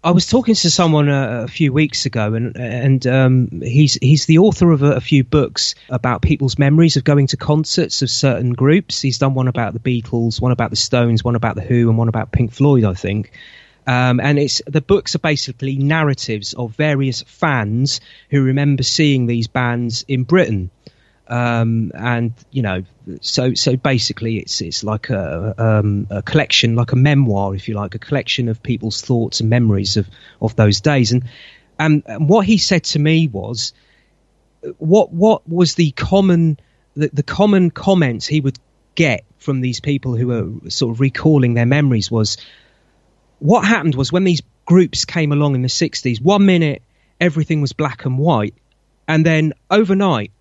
I was talking to someone a few weeks ago, and he's the author of a few books about people's memories of going to concerts of certain groups. He's done one about the Beatles, one about the Stones, one about the Who, and one about Pink Floyd, I think. And the books are basically narratives of various fans who remember seeing these bands in Britain. And you know, so basically it's like a collection, like a memoir, if you like, a collection of people's thoughts and memories of those days. And what he said to me was, what was the common comments he would get from these people who were sort of recalling their memories was, what happened was when these groups came along in the 60s, 1 minute everything was black and white, and then overnight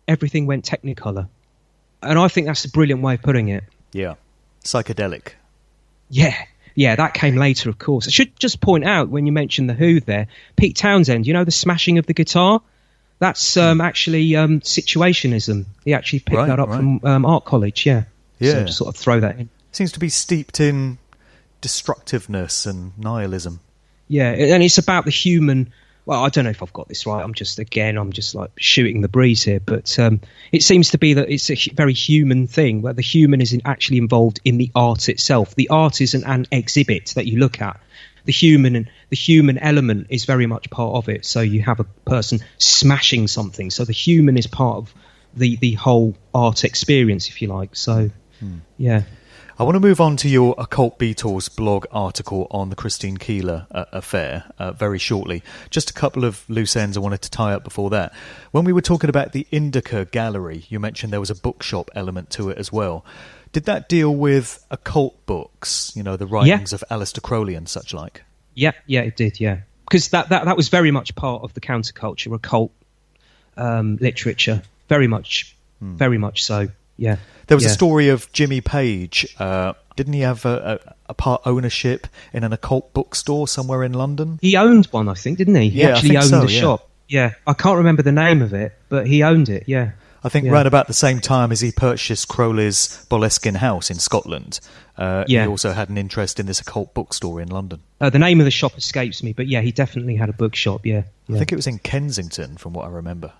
everything went Technicolor. And I think that's a brilliant way of putting it. Yeah. Psychedelic. Yeah, that came later, of course. I should just point out, when you mentioned the Who there, Pete Townsend, you know, the smashing of the guitar? That's actually situationism. He actually picked that up from art college, yeah. So just sort of throw that in. Seems to be steeped in destructiveness and nihilism. Yeah, and it's about the human... Well, I don't know if I've got this right. I'm just like shooting the breeze here. But it seems to be that it's a very human thing, where the human is actually involved in the art itself. The art isn't an exhibit that you look at. The human element is very much part of it. So you have a person smashing something. So the human is part of the whole art experience, if you like. So, yeah. I want to move on to your Occult Beatles blog article on the Christine Keeler affair very shortly. Just a couple of loose ends I wanted to tie up before that. When we were talking about the Indica Gallery, you mentioned there was a bookshop element to it as well. Did that deal with occult books, you know, the writings of Aleister Crowley and such like? Yeah, it did, yeah. Because that was very much part of the counterculture, occult literature. Very much so. Yeah. There was a story of Jimmy Page. Didn't he have a part ownership in an occult bookstore somewhere in London? He owned one, I think, didn't he? He actually owned a shop. Yeah, I can't remember the name of it, but he owned it, yeah. I think right about the same time as he purchased Crowley's Boleskine House in Scotland, he also had an interest in this occult bookstore in London. The name of the shop escapes me, but yeah, he definitely had a bookshop, yeah. I think it was in Kensington, from what I remember.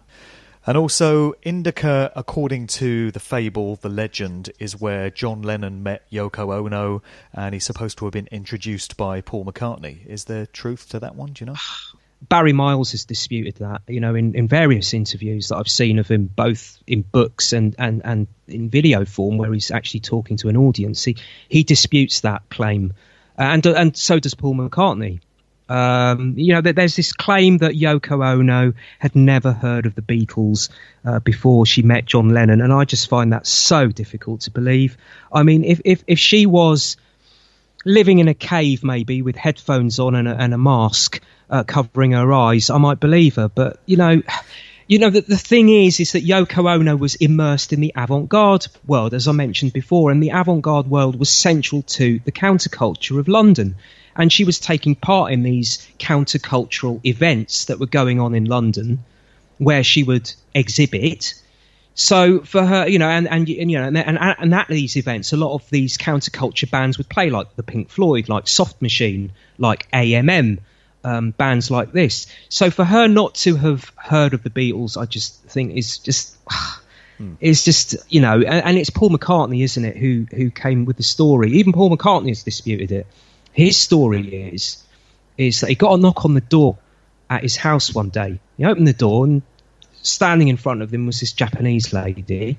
And also, Indica, according to the fable, the legend, is where John Lennon met Yoko Ono, and he's supposed to have been introduced by Paul McCartney. Is there truth to that one, do you know? Barry Miles has disputed that, you know, in various interviews that I've seen of him, both in books and in video form, where he's actually talking to an audience. He disputes that claim, and so does Paul McCartney. You know, there's this claim that Yoko Ono had never heard of the Beatles before she met John Lennon, and I just find that so difficult to believe. I mean, if she was living in a cave, maybe with headphones on and a mask covering her eyes, I might believe her. But you know, the thing is that Yoko Ono was immersed in the avant-garde world, as I mentioned before, and the avant-garde world was central to the counterculture of London. And she was taking part in these countercultural events that were going on in London, where she would exhibit. So for her, you know, and at these events, a lot of these counterculture bands would play, like the Pink Floyd, like Soft Machine, like AMM, bands like this. So for her not to have heard of the Beatles, I just think is just. It's just, you know, and it's Paul McCartney, isn't it, who came with the story. Even Paul McCartney has disputed it. His story is that he got a knock on the door at his house one day. He opened the door, and standing in front of him was this Japanese lady,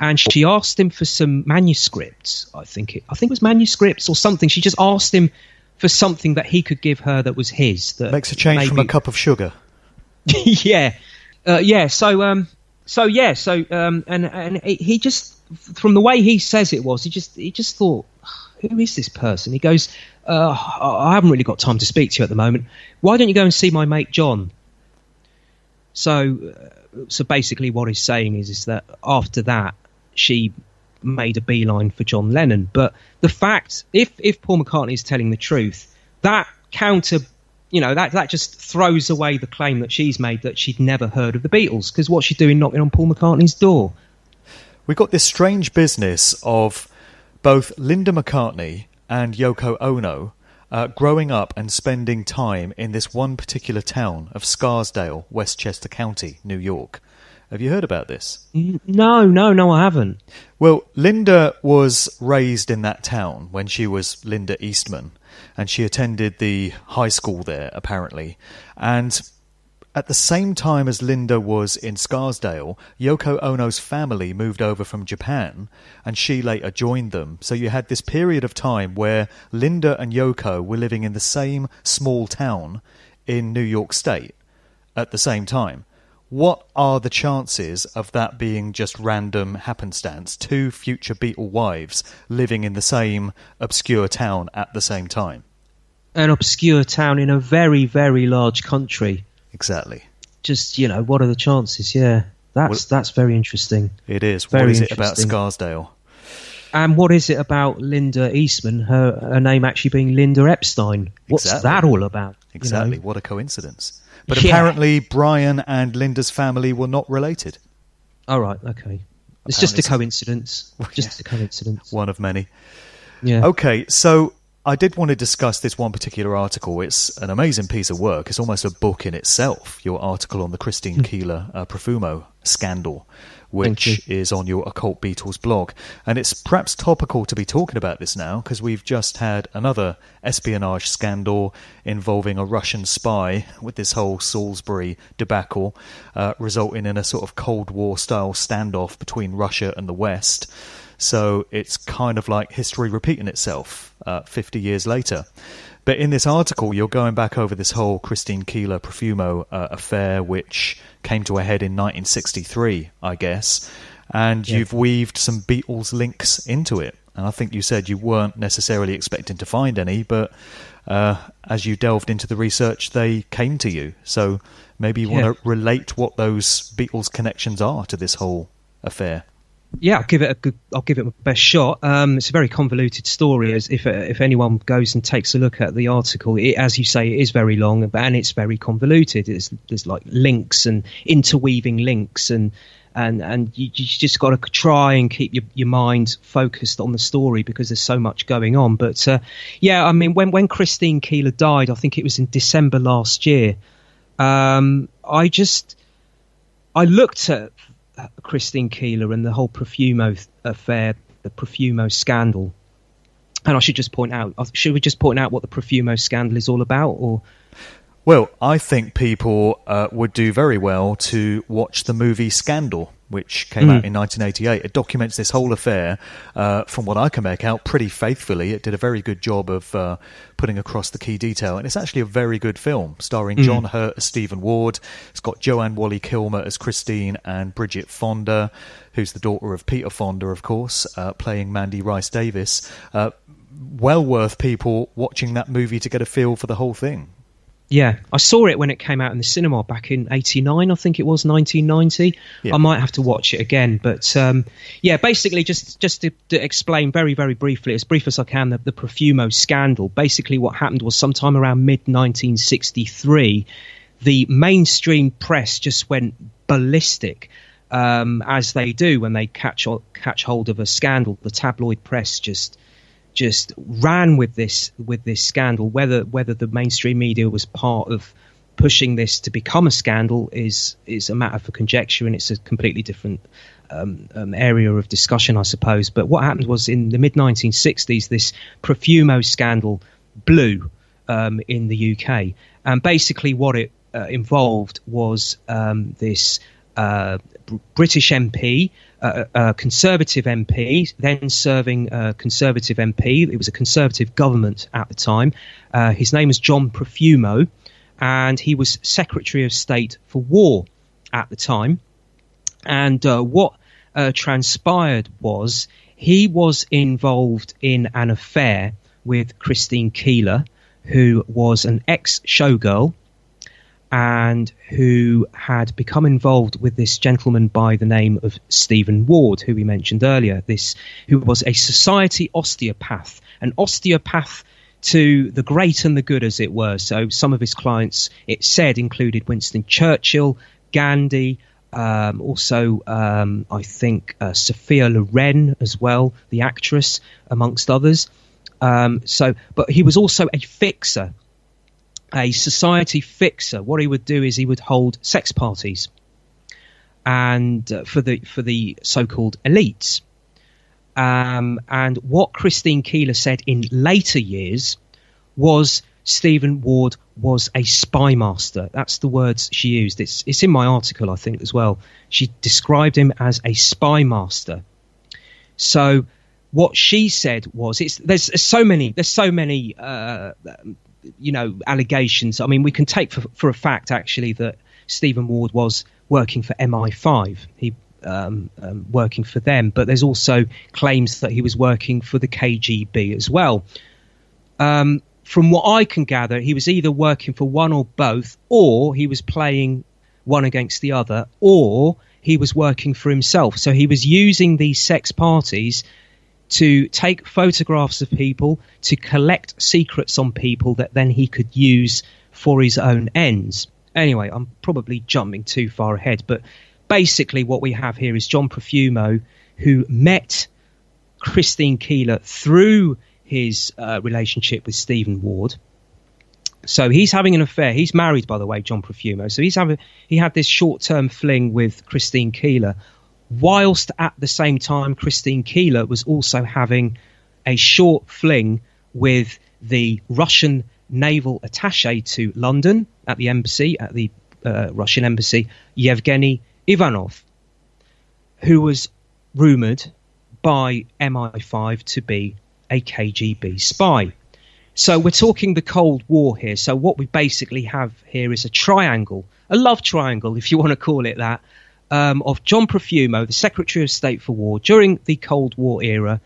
and she asked him for some manuscripts. I think it was manuscripts or something. She just asked him for something that he could give her that was his. That makes a change from a cup of sugar. Yeah. And he just, from the way he says it was, he just thought, who is this person? He goes, I haven't really got time to speak to you at the moment. Why don't you go and see my mate John? So basically what he's saying is that after that, she made a beeline for John Lennon. But the fact, if Paul McCartney is telling the truth, that that just throws away the claim that she's made that she'd never heard of the Beatles, because what's she doing knocking on Paul McCartney's door? We've got this strange business of both Linda McCartney and Yoko Ono growing up and spending time in this one particular town of Scarsdale, Westchester County, New York. Have you heard about this? No, I haven't. Well, Linda was raised in that town when she was Linda Eastman, and she attended the high school there, apparently. And at the same time as Linda was in Scarsdale, Yoko Ono's family moved over from Japan, and she later joined them. So you had this period of time where Linda and Yoko were living in the same small town in New York State at the same time. What are the chances of that being just random happenstance? Two future Beatle wives living in the same obscure town at the same time. An obscure town in a very, very large country. Exactly. Just, what are the chances? Yeah, that's very interesting. It is. Very what is it about Scarsdale? And what is it about Linda Eastman, her name actually being Linda Epstein? What's that all about? Exactly. What a coincidence. But apparently Brian and Linda's family were not related. All right, okay. It's just a coincidence. Just a coincidence. One of many. Yeah. Okay, so I did want to discuss this one particular article. It's an amazing piece of work. It's almost a book in itself, your article on the Christine Keeler Profumo scandal, which is on your Occult Beatles blog. And it's perhaps topical to be talking about this now, because we've just had another espionage scandal involving a Russian spy with this whole Salisbury debacle, resulting in a sort of Cold War-style standoff between Russia and the West. So it's kind of like history repeating itself 50 years later. But in this article, you're going back over this whole Christine Keeler Profumo affair, which came to a head in 1963, I guess. And you've weaved some Beatles links into it. And I think you said you weren't necessarily expecting to find any, but as you delved into the research, they came to you. So maybe you want to relate what those Beatles connections are to this whole affair. Yeah, I'll give it my best shot. It's a very convoluted story. As if anyone goes and takes a look at the article, as you say, it is very long and it's very convoluted. There's like links and interweaving links, and you just got to try and keep your mind focused on the story because there's so much going on. But I mean, when Christine Keeler died, I think it was in December last year. I looked at Christine Keeler and the whole Profumo affair, the Profumo scandal, and should we just point out what the Profumo scandal is all about? Or well, I think people would do very well to watch the movie Scandal, which came out in 1988. It documents this whole affair, from what I can make out, pretty faithfully. It did a very good job of putting across the key detail, and it's actually a very good film, starring John Hurt as Stephen Ward. It's got Joanne Whalley-Kilmer as Christine and Bridget Fonda, who's the daughter of Peter Fonda, of course, playing Mandy Rice Davis. Well worth people watching that movie to get a feel for the whole thing. Yeah, I saw it when it came out in the cinema back in 89, I think it was, 1990. Yeah. I might have to watch it again. But, basically, just to explain very, very briefly, as brief as I can, the Profumo scandal. Basically, what happened was sometime around mid-1963, the mainstream press just went ballistic, as they do when they catch hold of a scandal. The tabloid press just ran with this scandal. Whether the mainstream media was part of pushing this to become a scandal is a matter for conjecture, and it's a completely different area of discussion, I suppose. But what happened was in the mid-1960s, this Profumo scandal blew in the UK, and basically what it involved was this British MP, a Conservative MP, then serving Conservative MP. It was a Conservative government at the time. His name was John Profumo, and he was Secretary of State for War at the time. And what transpired was he was involved in an affair with Christine Keeler, who was an ex-showgirl, and who had become involved with this gentleman by the name of Stephen Ward, who we mentioned earlier, who was a society osteopath, an osteopath to the great and the good, as it were. So some of his clients, it said, included Winston Churchill, Gandhi, also I think Sophia Loren as well, the actress, amongst others. But he was also a fixer, a society fixer. What he would do is he would hold sex parties, and for the so-called elites. And what Christine Keeler said in later years was Stephen Ward was a spy master. That's the words she used. It's in my article, I think, as well. She described him as a spy master. So what she said was, there's so many allegations. I mean, we can take for a fact actually that Stephen Ward was working for MI5. He working for them, but there's also claims that he was working for the KGB as well. From what I can gather, he was either working for one or both, or he was playing one against the other, or he was working for himself. So he was using these sex parties to take photographs of people, to collect secrets on people that then he could use for his own ends. Anyway, I'm probably jumping too far ahead, but basically what we have here is John Profumo, who met Christine Keeler through his relationship with Stephen Ward. So he's having an affair. He's married, by the way, John Profumo. So he had this short-term fling with Christine Keeler, whilst at the same time Christine Keeler was also having a short fling with the Russian naval attaché to London at the embassy, at the Russian embassy, Yevgeny Ivanov, who was rumoured by MI5 to be a KGB spy. So we're talking the Cold War here. So what we basically have here is a triangle, a love triangle, if you want to call it that, of John Profumo, the Secretary of State for War, during the Cold War era,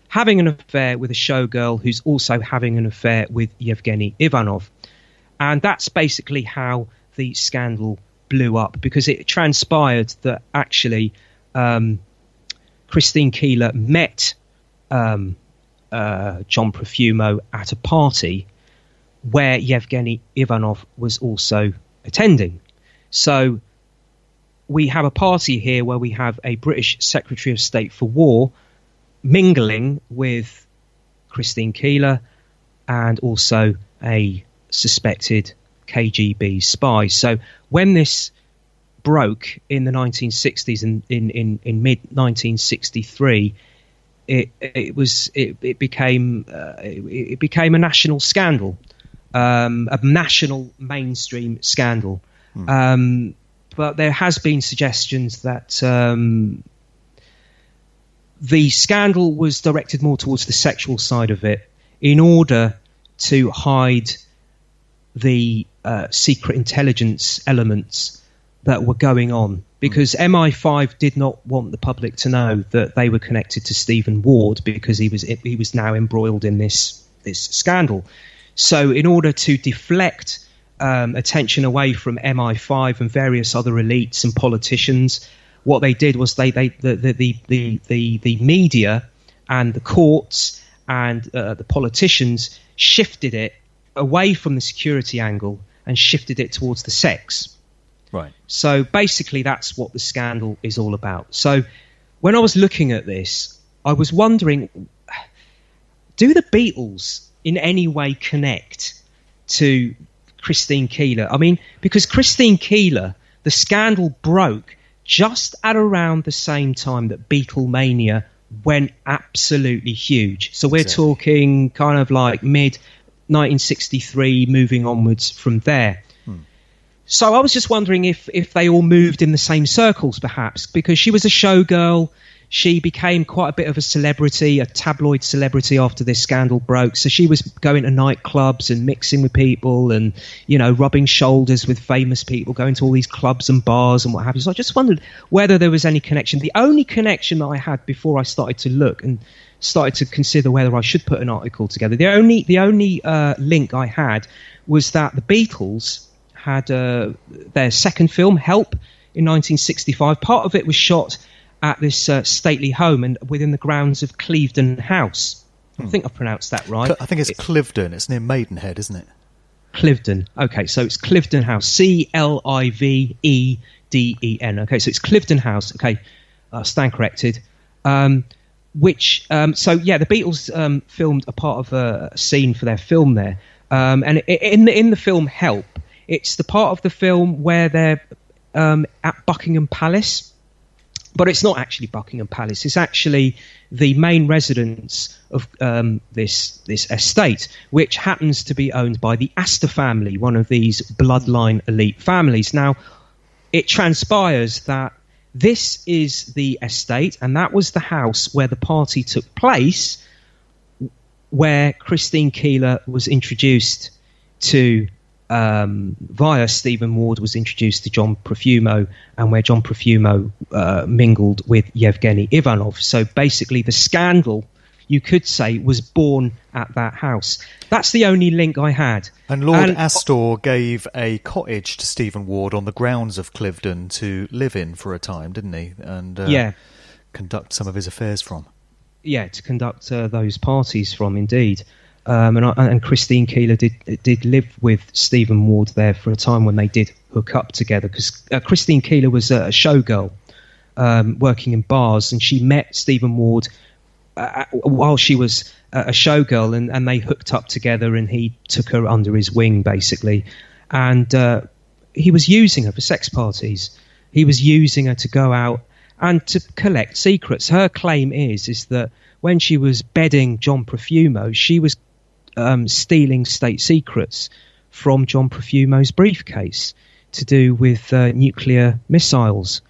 having an affair with a showgirl who's also having an affair with Yevgeny Ivanov. And that's basically how the scandal blew up, because it transpired that actually Christine Keeler met John Profumo at a party where Yevgeny Ivanov was also attending. So we have a party here where we have a British Secretary of State for War mingling with Christine Keeler and also a suspected KGB spy. So when this broke in the 1960s and in mid 1963, it became a national scandal, a national mainstream scandal. But there has been suggestions that the scandal was directed more towards the sexual side of it in order to hide the secret intelligence elements that were going on, because MI5 did not want the public to know that they were connected to Stephen Ward, because he was now embroiled in this scandal. So in order to deflect attention away from MI5 and various other elites and politicians, what they did was the media and the courts and the politicians shifted it away from the security angle and shifted it towards the sex. Right. So basically that's what the scandal is all about. So when I was looking at this, I was wondering, do the Beatles in any way connect to Christine Keeler? I mean, because Christine Keeler, the scandal broke just at around the same time that Beatlemania went absolutely huge. So we're talking kind of like mid 1963, moving onwards from there. So I was just wondering if they all moved in the same circles, perhaps, because she was a showgirl. She became quite a bit of a celebrity, a tabloid celebrity after this scandal broke. So she was going to nightclubs and mixing with people and, you know, rubbing shoulders with famous people, going to all these clubs and bars and what have you. So I just wondered whether there was any connection. The only connection that I had before I started to look and started to consider whether I should put an article together, the only link I had was that the Beatles had their second film, Help, in 1965. Part of it was shot at this stately home and within the grounds of Clevedon House. I think I've pronounced that right. I think it's Cliveden. It's near Maidenhead, isn't it? Cliveden. Okay, so it's Clevedon House. Cliveden. Okay, so it's Clevedon House. Okay, stand corrected. the Beatles filmed a part of a scene for their film there, and in the film Help, it's the part of the film where they're at Buckingham Palace. But it's not actually Buckingham Palace. It's actually the main residence of this estate, which happens to be owned by the Astor family, one of these bloodline elite families. Now, it transpires that this is the estate, and that was the house where the party took place, where Christine Keeler was introduced to via Stephen Ward, was introduced to John Profumo, and where John Profumo mingled with Yevgeny Ivanov. So basically the scandal, you could say, was born at that house. That's the only link I had. And Lord Astor gave a cottage to Stephen Ward on the grounds of Cliveden to live in for a time, didn't he? And conduct some of his affairs from. Yeah, to conduct those parties from, indeed. And Christine Keeler did live with Stephen Ward there for a time when they did hook up together, because Christine Keeler was a showgirl working in bars, and she met Stephen Ward while she was a showgirl, and they hooked up together, and he took her under his wing, basically. And he was using her for sex parties. He was using her to go out and to collect secrets. Her claim is that when she was bedding John Profumo, she was stealing state secrets from John Profumo's briefcase to do with nuclear missiles.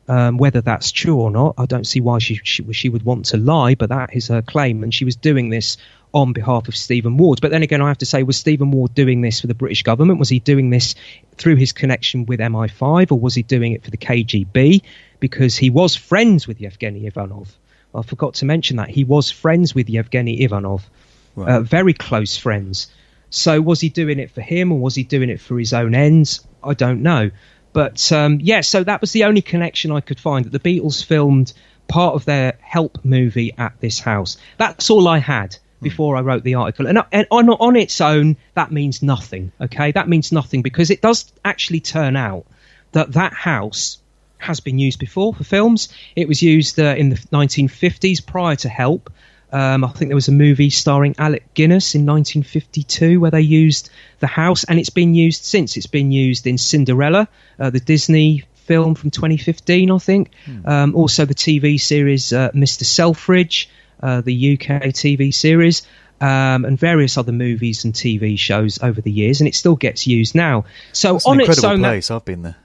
Whether that's true or not, I don't see why she would want to lie, but that is her claim, and she was doing this on behalf of Stephen Ward. But then again, I have to say, was Stephen Ward doing this for the British government? Was he doing this through his connection with MI5, or was he doing it for the KGB? Because he was friends with Yevgeny Ivanov. I forgot to mention that. He was friends with Yevgeny Ivanov. Right. Very close friends. So was he doing it for him, or was he doing it for his own ends? I don't know. But so that was the only connection I could find, that the Beatles filmed part of their Help movie at this house. That's all I had before I wrote the article. And on its own, that means nothing, okay? That means nothing, because it does actually turn out that house has been used before for films. It was used in the 1950s prior to Help. I think there was a movie starring Alec Guinness in 1952 where they used the house, and it's been used since. It's been used in Cinderella, the Disney film from 2015, I think. Also the TV series Mr. Selfridge, the UK TV series, and various other movies and TV shows over the years, and it still gets used now. So it's on an its own, place. I've been there.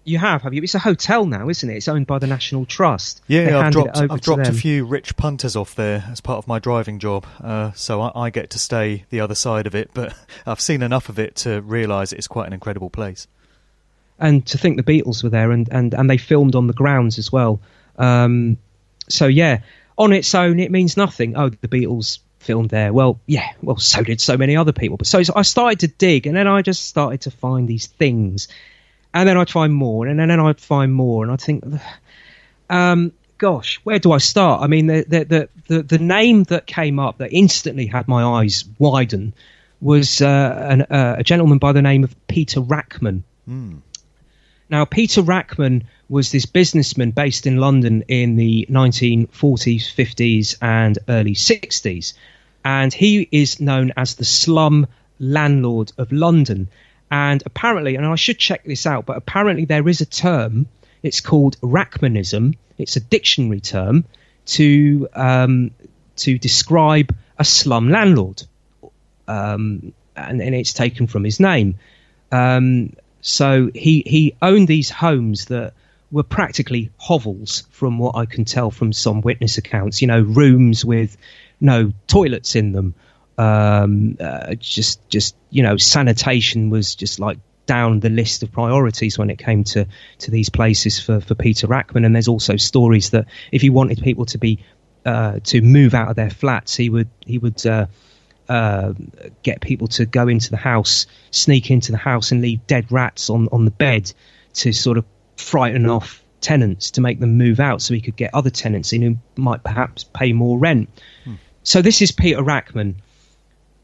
You have you? It's a hotel now, isn't it? It's owned by the National Trust. Yeah, I've dropped a few rich punters off there as part of my driving job, so I get to stay the other side of it, but I've seen enough of it to realise it's quite an incredible place. And to think the Beatles were there, and they filmed on the grounds as well. So yeah, on its own, it means nothing. Oh, the Beatles filmed there. Well, yeah, so did so many other people. But so I started to dig, and then I just started to find these things. And then I'd find more, and then I'd find more, and I'd think, gosh, where do I start? I mean, the name that came up that instantly had my eyes widen was a gentleman by the name of Peter Rackman. Now, Peter Rackman was this businessman based in London in the 1940s, 50s, and early 60s, and he is known as the slum landlord of London. And apparently, and I should check this out, but apparently there is a term, it's called Rackmanism. It's a dictionary term to describe a slum landlord. And it's taken from his name. So he owned these homes that were practically hovels, from what I can tell from some witness accounts, rooms with no toilets in them. Sanitation was just like down the list of priorities when it came to these places for Peter Rackman. And there's also stories that if he wanted people to be to move out of their flats, he would get people to go into the house, sneak into the house, and leave dead rats on the bed to sort of frighten off tenants, to make them move out so he could get other tenants in who might perhaps pay more rent. So this is Peter Rackman.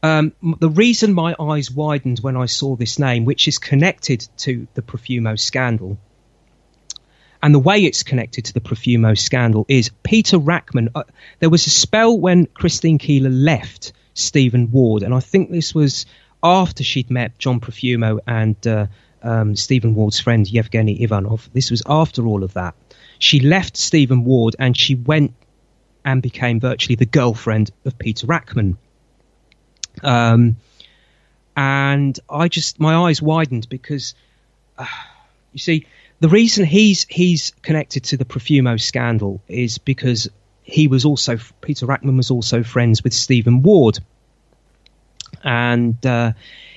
The reason my eyes widened when I saw this name, which is connected to the Profumo scandal, And the way it's connected to the Profumo scandal is Peter Rackman. There was a spell when Christine Keeler left Stephen Ward, and I think this was after she'd met John Profumo and Stephen Ward's friend Yevgeny Ivanov. This was after all of that. She left Stephen Ward and she went and became virtually the girlfriend of Peter Rackman. And my eyes widened because, you see, the reason he's connected to the Profumo scandal is because Peter Rackman was also friends with Stephen Ward. And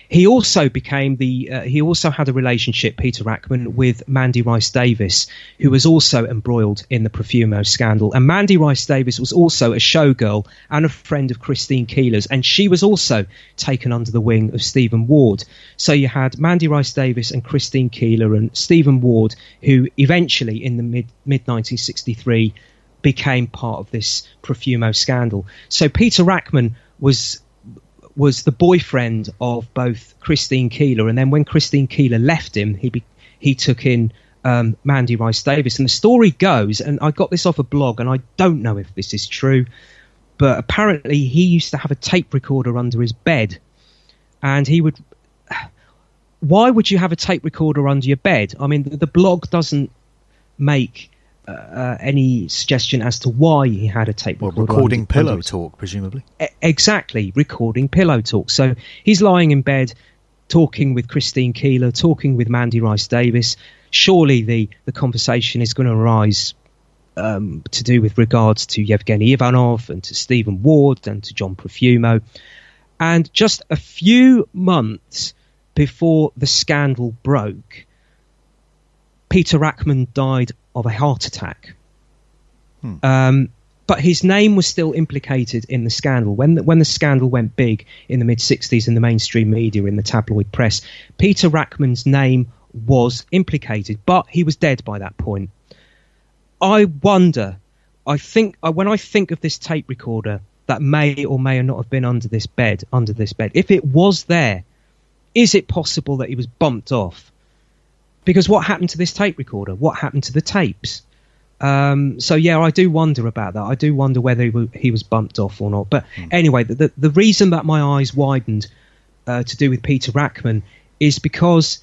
he also had a relationship, Peter Rackman, with Mandy Rice Davis, who was also embroiled in the Profumo scandal. And Mandy Rice Davis was also a showgirl and a friend of Christine Keeler's, and she was also taken under the wing of Stephen Ward. So you had Mandy Rice Davis and Christine Keeler and Stephen Ward, who eventually in the mid-1963 became part of this Profumo scandal. So Peter Rackman was the boyfriend of both Christine Keeler, and then when Christine Keeler left him, he took in Mandy Rice Davis. And the story goes, and I got this off a blog, and I don't know if this is true, but apparently he used to have a tape recorder under his bed, and he would... Why would you have a tape recorder under your bed? I mean, the blog doesn't make any suggestion as to why he had a tape recorder. Recording pillow talk, presumably. Exactly, recording pillow talk. So he's lying in bed, talking with Christine Keeler, talking with Mandy Rice Davis. Surely the conversation is going to arise to do with regards to Yevgeny Ivanov and to Stephen Ward and to John Profumo. And just a few months before the scandal broke, Peter Rackman died of a heart attack. But his name was still implicated in the scandal. When the scandal went big in the mid-60s in the mainstream media, in the tabloid press, Peter Rackman's name was implicated, but he was dead by that point. I wonder, when I think of this tape recorder that may or may not have been under this bed, if it was there, is it possible that he was bumped off? Because what happened to this tape recorder? What happened to the tapes? So yeah, I do wonder about that. I do wonder whether he was bumped off or not. But anyway, the reason that my eyes widened to do with Peter Rackman is because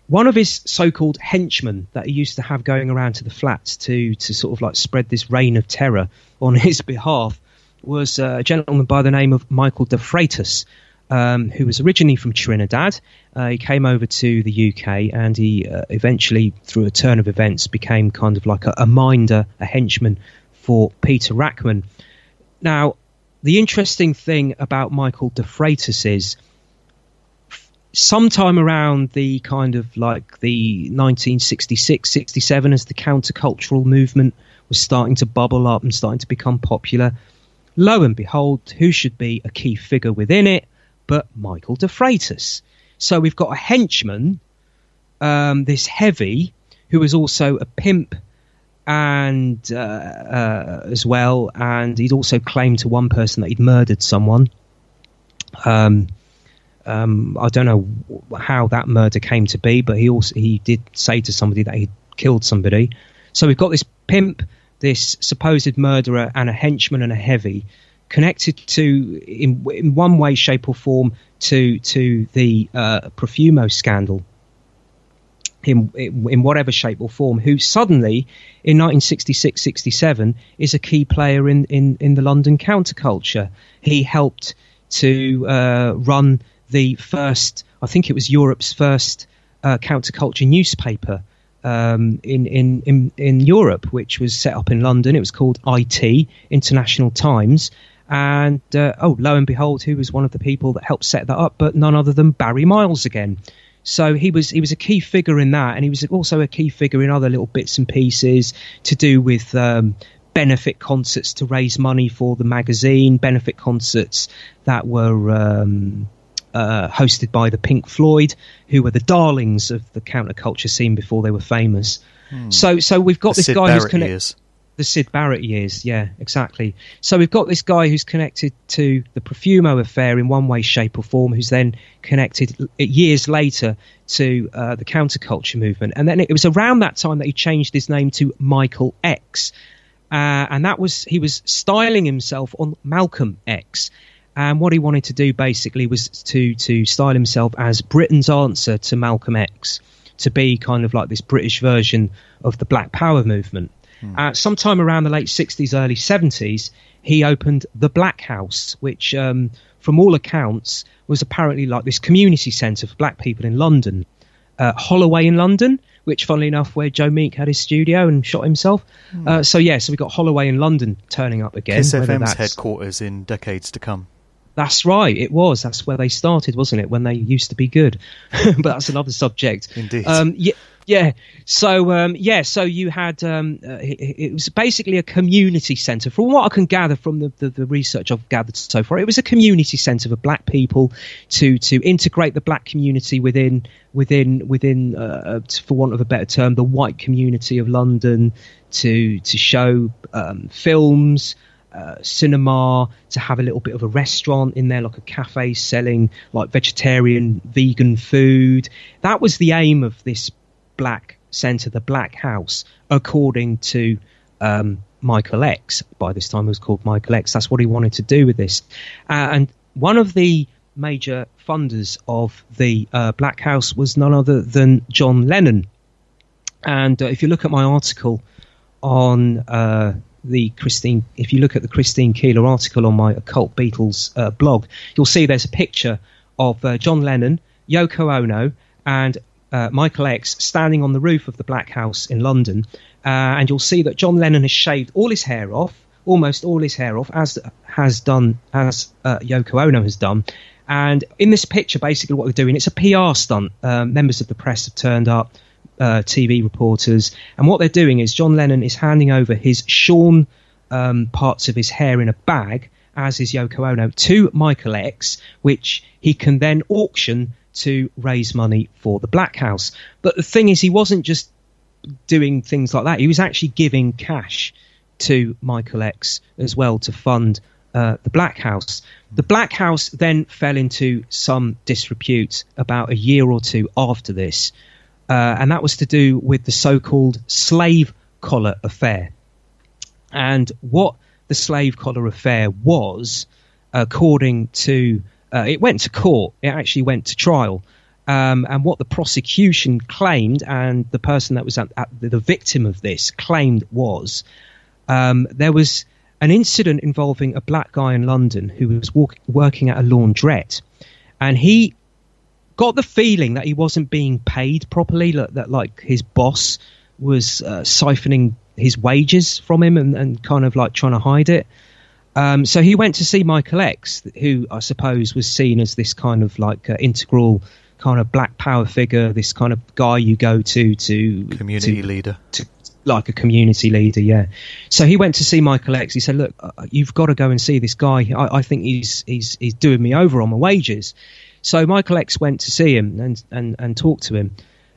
one of his so-called henchmen that he used to have going around to the flats to sort of like spread this reign of terror on his behalf was a gentleman by the name of Michael de Freitas, who was originally from Trinidad. He came over to the UK, and he eventually, through a turn of events, became kind of like a minder, a henchman for Peter Rackman. Now, the interesting thing about Michael de Freitas is sometime around the kind of like the 1966, 67, as the countercultural movement was starting to bubble up and starting to become popular, lo and behold, who should be a key figure within it but Michael de Freitas? So we've got a henchman, this heavy, who is also a pimp and as well, and he'd also claimed to one person that he'd murdered someone. I don't know how that murder came to be, but he did say to somebody that he'd killed somebody. So we've got this pimp, this supposed murderer, and a henchman and a heavy, connected to, in one way, shape or form, to the Profumo scandal, in whatever shape or form, who suddenly, in 1966-67, is a key player in the London counterculture. He helped to run the first, I think it was Europe's first counterculture newspaper in Europe, which was set up in London. It was called IT, International Times. And lo and behold, who was one of the people that helped set that up, but none other than Barry Miles again. So he was a key figure in that, and he was also a key figure in other little bits and pieces to do with benefit concerts to raise money for the magazine, benefit concerts that were hosted by the Pink Floyd, who were the darlings of the counterculture scene before they were famous. So we've got this Syd guy Barrett who's connected. The Syd Barrett years, yeah, exactly. So we've got this guy who's connected to the Profumo affair in one way, shape or form, who's then connected years later to the counterculture movement. And then it was around that time that he changed his name to Michael X. And he was styling himself on Malcolm X. And what he wanted to do basically was to style himself as Britain's answer to Malcolm X, to be kind of like this British version of the Black Power movement. Sometime around the late 60s, early 70s, he opened the Black House, which, from all accounts, was apparently like this community centre for black people in London. Holloway in London, which, funnily enough, where Joe Meek had his studio and shot himself. So we got Holloway in London turning up again. Kiss FM's headquarters in decades to come. That's right, it was. That's where they started, wasn't it, when they used to be good? But that's another subject. Indeed. Yeah. So you had it was basically a community centre. From what I can gather from the research I've gathered so far, it was a community centre for black people to integrate the black community within for want of a better term, the white community of London, to show films, cinema, to have a little bit of a restaurant in there, like a cafe selling like vegetarian, vegan food. That was the aim of this Black Centre, the Black House, according to Michael X. By this time it was called Michael X. That's what he wanted to do with this. And one of the major funders of the Black House was none other than John Lennon. And if you look at my article on if you look at the Christine Keeler article on my Occult Beatles blog, you'll see there's a picture of John Lennon, Yoko Ono, and Michael X standing on the roof of the Black House in London, and you'll see that John Lennon has shaved all his hair off, almost all his hair off, as Yoko Ono has done. And in this picture, basically what they're doing, it's a PR stunt. Members of the press have turned up, TV reporters, and what they're doing is John Lennon is handing over his shorn parts of his hair in a bag, as is Yoko Ono, to Michael X, which he can then auction to raise money for the Black House. But the thing is, he wasn't just doing things like that. He was actually giving cash to Michael X as well to fund the Black House. The Black House then fell into some disrepute about a year or two after this, and that was to do with the so-called slave collar affair. And what the slave collar affair was, according to it went to court. It actually went to trial. And what the prosecution claimed, and the person that was the victim of this claimed, was there was an incident involving a black guy in London who was working at a laundrette. And he got the feeling that he wasn't being paid properly, that like his boss was siphoning his wages from him and kind of like trying to hide it. So he went to see Michael X, who I suppose was seen as this kind of like integral kind of black power figure, this kind of guy you go to community leader, like a community leader. Yeah. So he went to see Michael X. He said, look, you've got to go and see this guy. I think he's doing me over on my wages. So Michael X went to see him and talked to him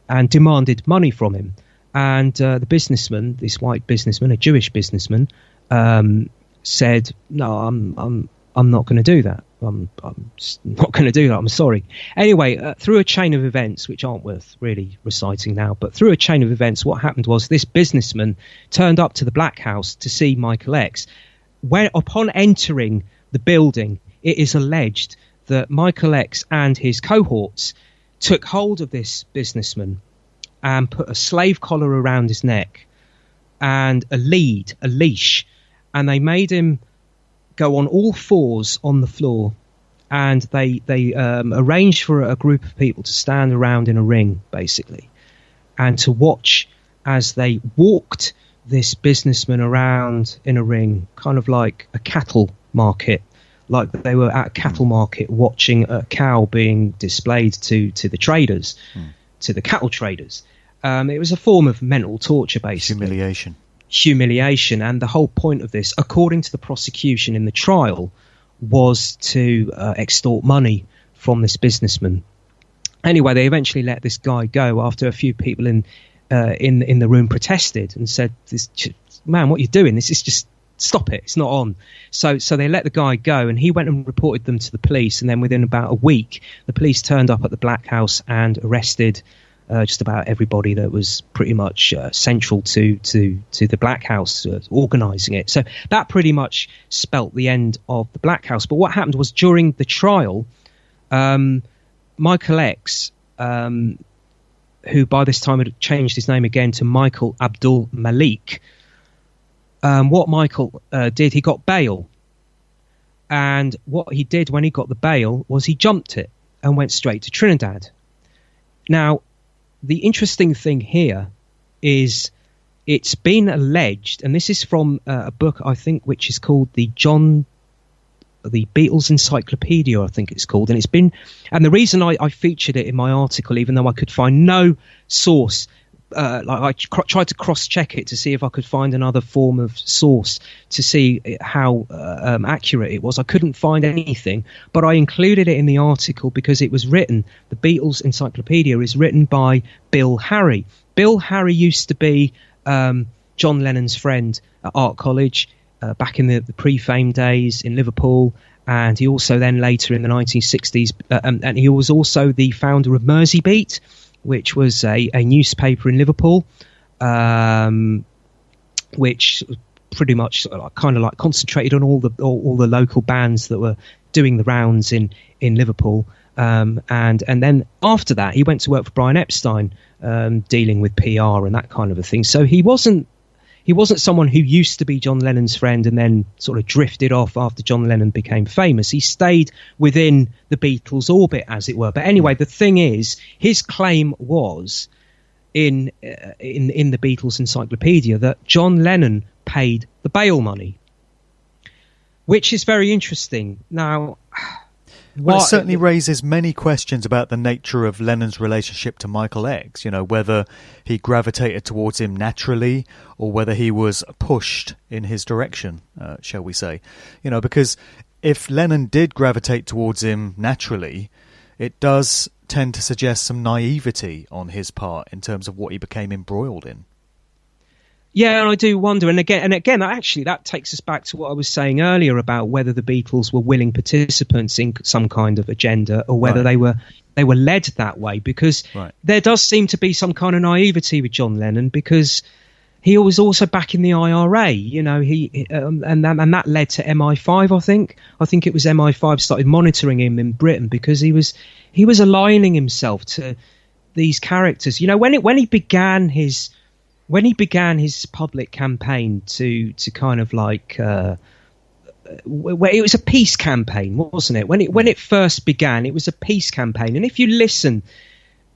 and demanded money from him. And the businessman, this white businessman, a Jewish businessman, said, no, I'm not going to do that. I'm not going to do that. I'm sorry. Anyway, through a chain of events, which aren't worth really reciting now, but through a chain of events, what happened was this businessman turned up to the Black House to see Michael X. Where, upon entering the building, it is alleged that Michael X and his cohorts took hold of this businessman and put a slave collar around his neck and a leash, and they made him go on all fours on the floor, and they arranged for a group of people to stand around in a ring, basically, and to watch as they walked this businessman around in a ring, kind of like a cattle market, like they were at a cattle market watching a cow being displayed to the traders, to the cattle traders. It was a form of mental torture, basically. Humiliation. And the whole point of this, according to the prosecution in the trial, was to extort money from this businessman. Anyway, they eventually let this guy go after a few people in the room protested and said, this man, what you're doing, this is just, stop it, it's not on. So they let the guy go, and he went and reported them to the police, and then within about a week the police turned up at the Black House and arrested just about everybody that was pretty much central to the Black House, organising it. So that pretty much spelt the end of the Black House. But what happened was, during the trial, Michael X, who by this time had changed his name again to Michael Abdul Malik, what Michael did, he got bail. And what he did when he got the bail was he jumped it and went straight to Trinidad. Now, the interesting thing here is it's been alleged, and this is from a book, I think, which is called the Beatles Encyclopedia, I think it's called. And the reason I featured it in my article, even though I could find no source, I tried to cross-check it to see if I could find another form of source to see how accurate it was. I couldn't find anything, but I included it in the article because it was written, the Beatles Encyclopedia is written by Bill Harry. Bill Harry used to be John Lennon's friend at Art College back in the pre-fame days in Liverpool, and he also then later in the 1960s, and he was also the founder of Mersey Beat, which was a newspaper in Liverpool, which pretty much kind of like concentrated on all the local bands that were doing the rounds in Liverpool. And then after that, he went to work for Brian Epstein, dealing with PR and that kind of a thing. So he wasn't someone who used to be John Lennon's friend and then sort of drifted off after John Lennon became famous. He stayed within the Beatles' orbit, as it were. But anyway, the thing is, his claim was in the Beatles Encyclopedia that John Lennon paid the bail money, which is very interesting. Now, well, it certainly raises many questions about the nature of Lennon's relationship to Michael X, whether he gravitated towards him naturally or whether he was pushed in his direction, shall we say. Because if Lennon did gravitate towards him naturally, it does tend to suggest some naivety on his part in terms of what he became embroiled in. Yeah, and I do wonder, and again, actually, that takes us back to what I was saying earlier about whether the Beatles were willing participants in some kind of agenda, or whether they were led that way. Because there does seem to be some kind of naivety with John Lennon, because he was also back in the IRA, and that led to MI5. I think it was MI5 started monitoring him in Britain because he was aligning himself to these characters. When he began his public campaign to kind of like, it was a peace campaign, wasn't it? When it first began, it was a peace campaign. And if you listen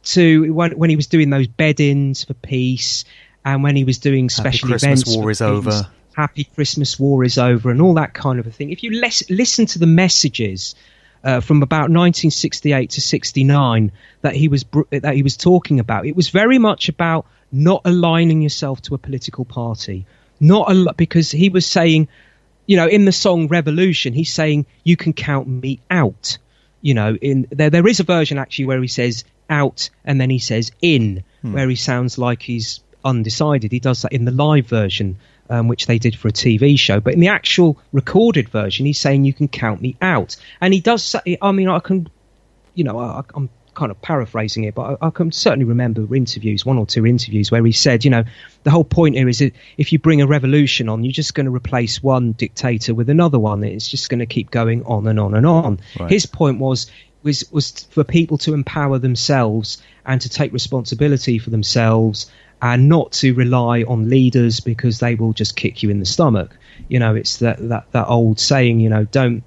to when he was doing those bed-ins for peace, and when he was doing special events, Happy Christmas War is over, Happy Christmas War is over, and all that kind of a thing. If you listen to the messages from about 1968 to 69 that he was talking about, it was very much about not aligning yourself to a political party, because he was saying, in the song Revolution, he's saying, you can count me out. There is a version actually where he says out and then he says in, where he sounds like he's undecided. He does that in the live version, which they did for a TV show. But in the actual recorded version, he's saying, you can count me out. And he does say, I'm kind of paraphrasing it, but I can certainly remember one or two interviews where he said, the whole point here is that if you bring a revolution on, you're just going to replace one dictator with another one. It's just going to keep going on and on and on. Right. His point was for people to empower themselves and to take responsibility for themselves and not to rely on leaders because they will just kick you in the stomach. It's that old saying, don't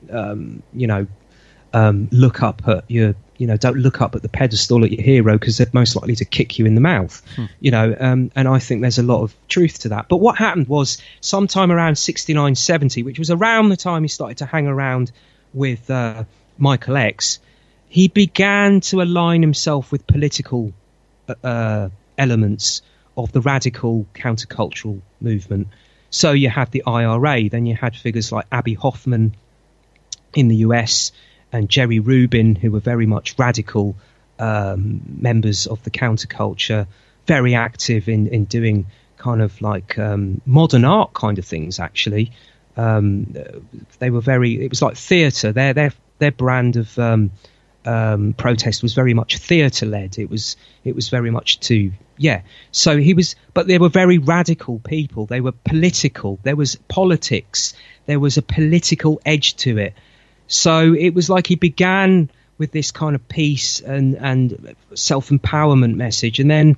look up at your, don't look up at the pedestal at your hero because they're most likely to kick you in the mouth. And I think there's a lot of truth to that. But what happened was sometime around 69, 70, which was around the time he started to hang around with Michael X, he began to align himself with political elements of the radical countercultural movement. So you had the IRA, then you had figures like Abby Hoffman in the US and Jerry Rubin, who were very much radical members of the counterculture, very active in doing kind of like modern art kind of things. Actually, they were very. It was like theatre. Their brand of protest was very much theatre led. It was very much So he was, but they were very radical people. They were political. There was politics. There was a political edge to it. So it was like he began with this kind of peace and self-empowerment message, and then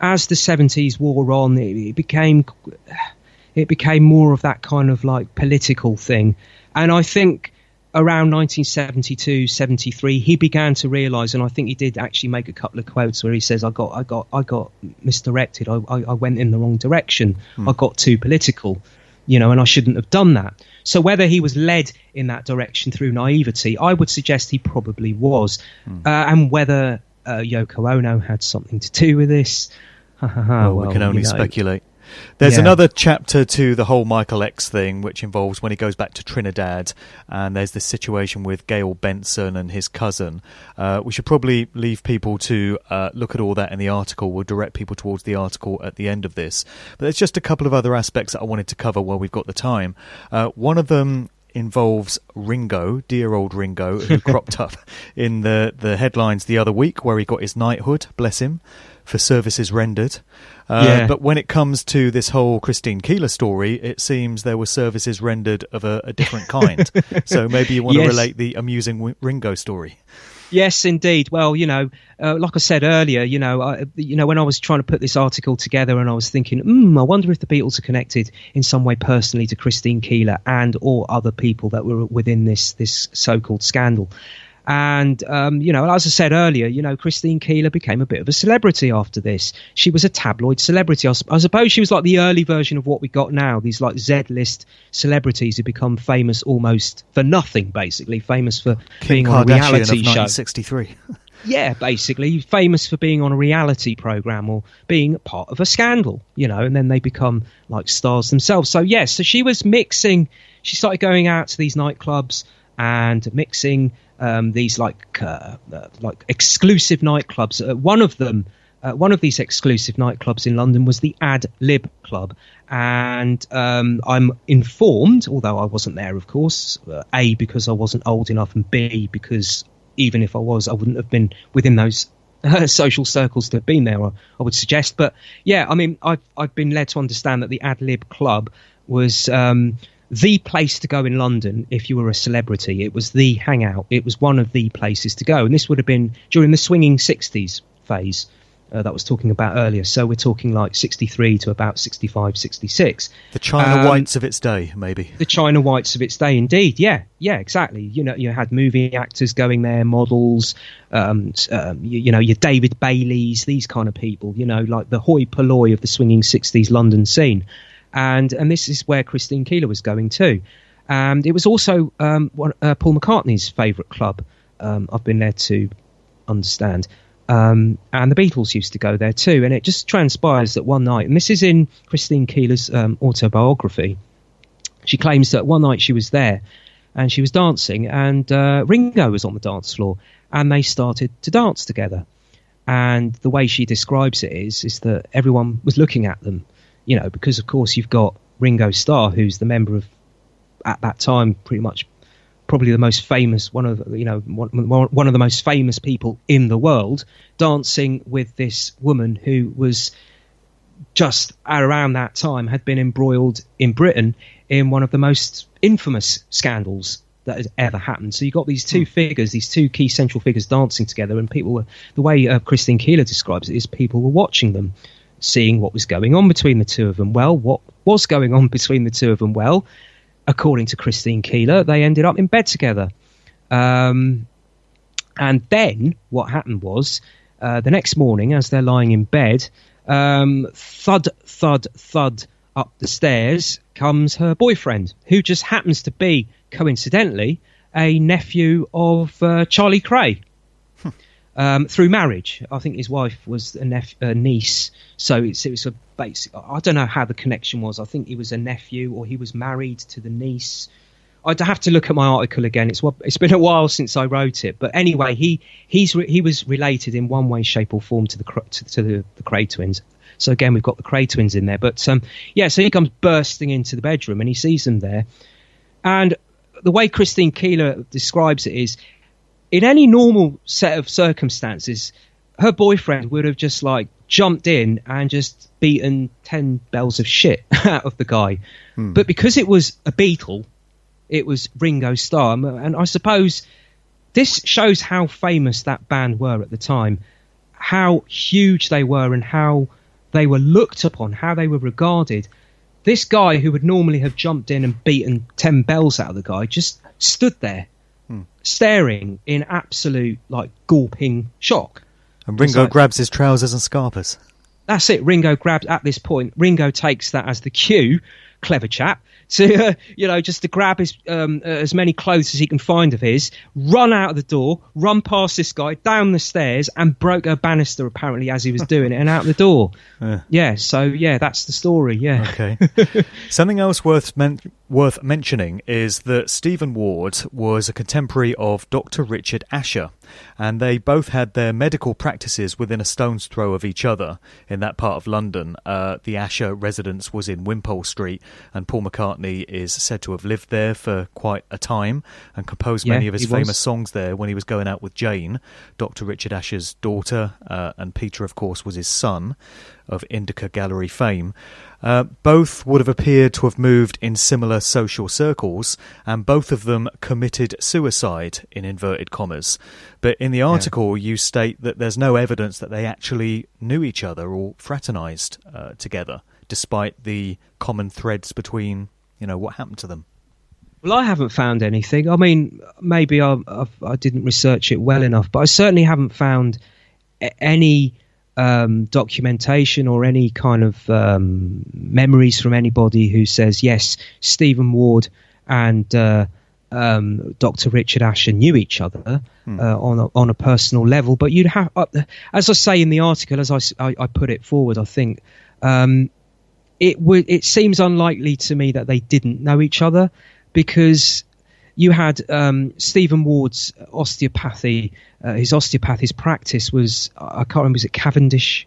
as the 70s wore on, it became more of that kind of like political thing. And I think around 1972, 73, he began to realise, and I think he did actually make a couple of quotes where he says, I got misdirected. I went in the wrong direction. I got too political, and I shouldn't have done that. So whether he was led in that direction through naivety, I would suggest he probably was. And whether Yoko Ono had something to do with this, well, we can only speculate. There's another chapter to the whole Michael X thing, which involves when he goes back to Trinidad, and there's this situation with Gail Benson and his cousin. We should probably leave people to look at all that in the article. We'll direct people towards the article at the end of this. But there's just a couple of other aspects that I wanted to cover while we've got the time. One of them involves Ringo, dear old Ringo, who cropped up in the headlines the other week, where he got his knighthood, bless him, for services rendered. But when it comes to this whole Christine Keeler story, it seems there were services rendered of a different kind. So maybe you want to relate the amusing Ringo story. Yes, indeed. Well, like I said earlier, when I was trying to put this article together, and I was thinking, I wonder if the Beatles are connected in some way personally to Christine Keeler and or other people that were within this so-called scandal. And, as I said earlier, Christine Keeler became a bit of a celebrity after this. She was a tabloid celebrity. I suppose she was like the early version of what we got now, these like Z-list celebrities who become famous almost for nothing, basically, famous for being on a reality show. 1963. Yeah, basically, famous for being on a reality program or being part of a scandal, and then they become like stars themselves. So, yes, so she was mixing. She started going out to these nightclubs and mixing these like exclusive nightclubs. One of these exclusive nightclubs in London was the Ad Lib Club, and I'm informed, although I wasn't there, of course, A, because I wasn't old enough, and B, because even if I was, I wouldn't have been within those social circles to have been there, I would suggest. But yeah, I mean, I've been led to understand that the Ad Lib Club was the place to go in London if you were a celebrity. It was the hangout. It was one of the places to go. And this would have been during the swinging 60s phase that I was talking about earlier. So we're talking like 63 to about 65, 66. The China Whites of its day, maybe. The China Whites of its day, indeed. Yeah, exactly. You had movie actors going there, models, your David Baileys, these kind of people, like the hoi polloi of the swinging 60s London scene. And this is where Christine Keeler was going too. And it was also Paul McCartney's favourite club, I've been led to understand. And the Beatles used to go there too. And it just transpires that one night, and this is in Christine Keeler's autobiography, she claims that one night she was there and she was dancing, and Ringo was on the dance floor, and they started to dance together. And the way she describes it is that everyone was looking at them. Because of course you've got Ringo Starr, who's the member of, at that time, pretty much probably the most famous, one of the most famous people in the world, dancing with this woman who was just around that time had been embroiled in Britain in one of the most infamous scandals that has ever happened. So you've got these two figures, these two key central figures dancing together, and people were, the way Christine Keeler describes it is, people were watching them, seeing what was going on between the two of them. Well, what was going on between the two of them? Well, according to Christine Keeler, they ended up in bed together. And then what happened was, the next morning, as they're lying in bed, thud, thud, thud up the stairs comes her boyfriend, who just happens to be, coincidentally, a nephew of Charlie Kray. Through marriage. I think his wife was a niece, so it was a basic. I don't know how the connection was. I think he was a nephew, or he was married to the niece, I'd have to look at my article again. It's been a while since I wrote it, but anyway, he was related in one way, shape, or form to the Kray Twins. So again, we've got the Kray Twins in there. But so he comes bursting into the bedroom and he sees them there, and the way Christine Keeler describes it is, in any normal set of circumstances, her boyfriend would have just like jumped in and just beaten 10 bells of shit out of the guy. But because it was a Beatle, it was Ringo Starr. And I suppose this shows how famous that band were at the time, how huge they were and how they were looked upon, how they were regarded. This guy who would normally have jumped in and beaten 10 bells out of the guy just stood there staring in absolute like gulping shock. And Ringo grabs his trousers and scarpers. That's it. Ringo takes that as the cue, clever chap, to just to grab his as many clothes as he can find of his, run out of the door, run past this guy, down the stairs, and broke a banister apparently as he was doing it, and out the door. So that's the story. Yeah. Okay. Something else worth mentioning is that Stephen Ward was a contemporary of Dr. Richard Usher, and they both had their medical practices within a stone's throw of each other in that part of London. The Usher residence was in Wimpole Street, and Paul McCartney is said to have lived there for quite a time and composed many of his famous songs there when he was going out with Jane, Dr. Richard Usher's daughter, and Peter, of course, was his son, of Indica Gallery fame. Both would have appeared to have moved in similar social circles, and both of them committed suicide, in inverted commas. But in the article, you state that there's no evidence that they actually knew each other or fraternised together, despite the common threads between, what happened to them. Well, I haven't found anything. I mean, maybe I didn't research it well enough, but I certainly haven't found any documentation or any kind of memories from anybody who says, yes, Stephen Ward and Dr. Richard Usher knew each other on a personal level. But you'd have, as I say in the article, as I put it forward, I think it seems unlikely to me that they didn't know each other, because you had Stephen Ward's osteopathy. His practice was, I can't remember, was it Cavendish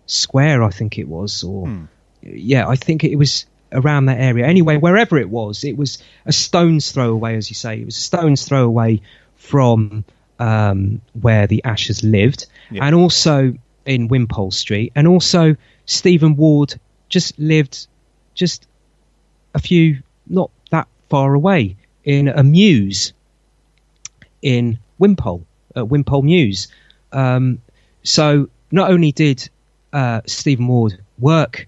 Square, I think it was, or I think it was around that area. Anyway, wherever it was a stone's throw away, as you say. It was a stone's throw away from where the Ushers lived, and also in Wimpole Street, and also Stephen Ward just lived just a few, not that far away, in a mews in Wimpole, Wimpole Mews. So not only did Stephen Ward work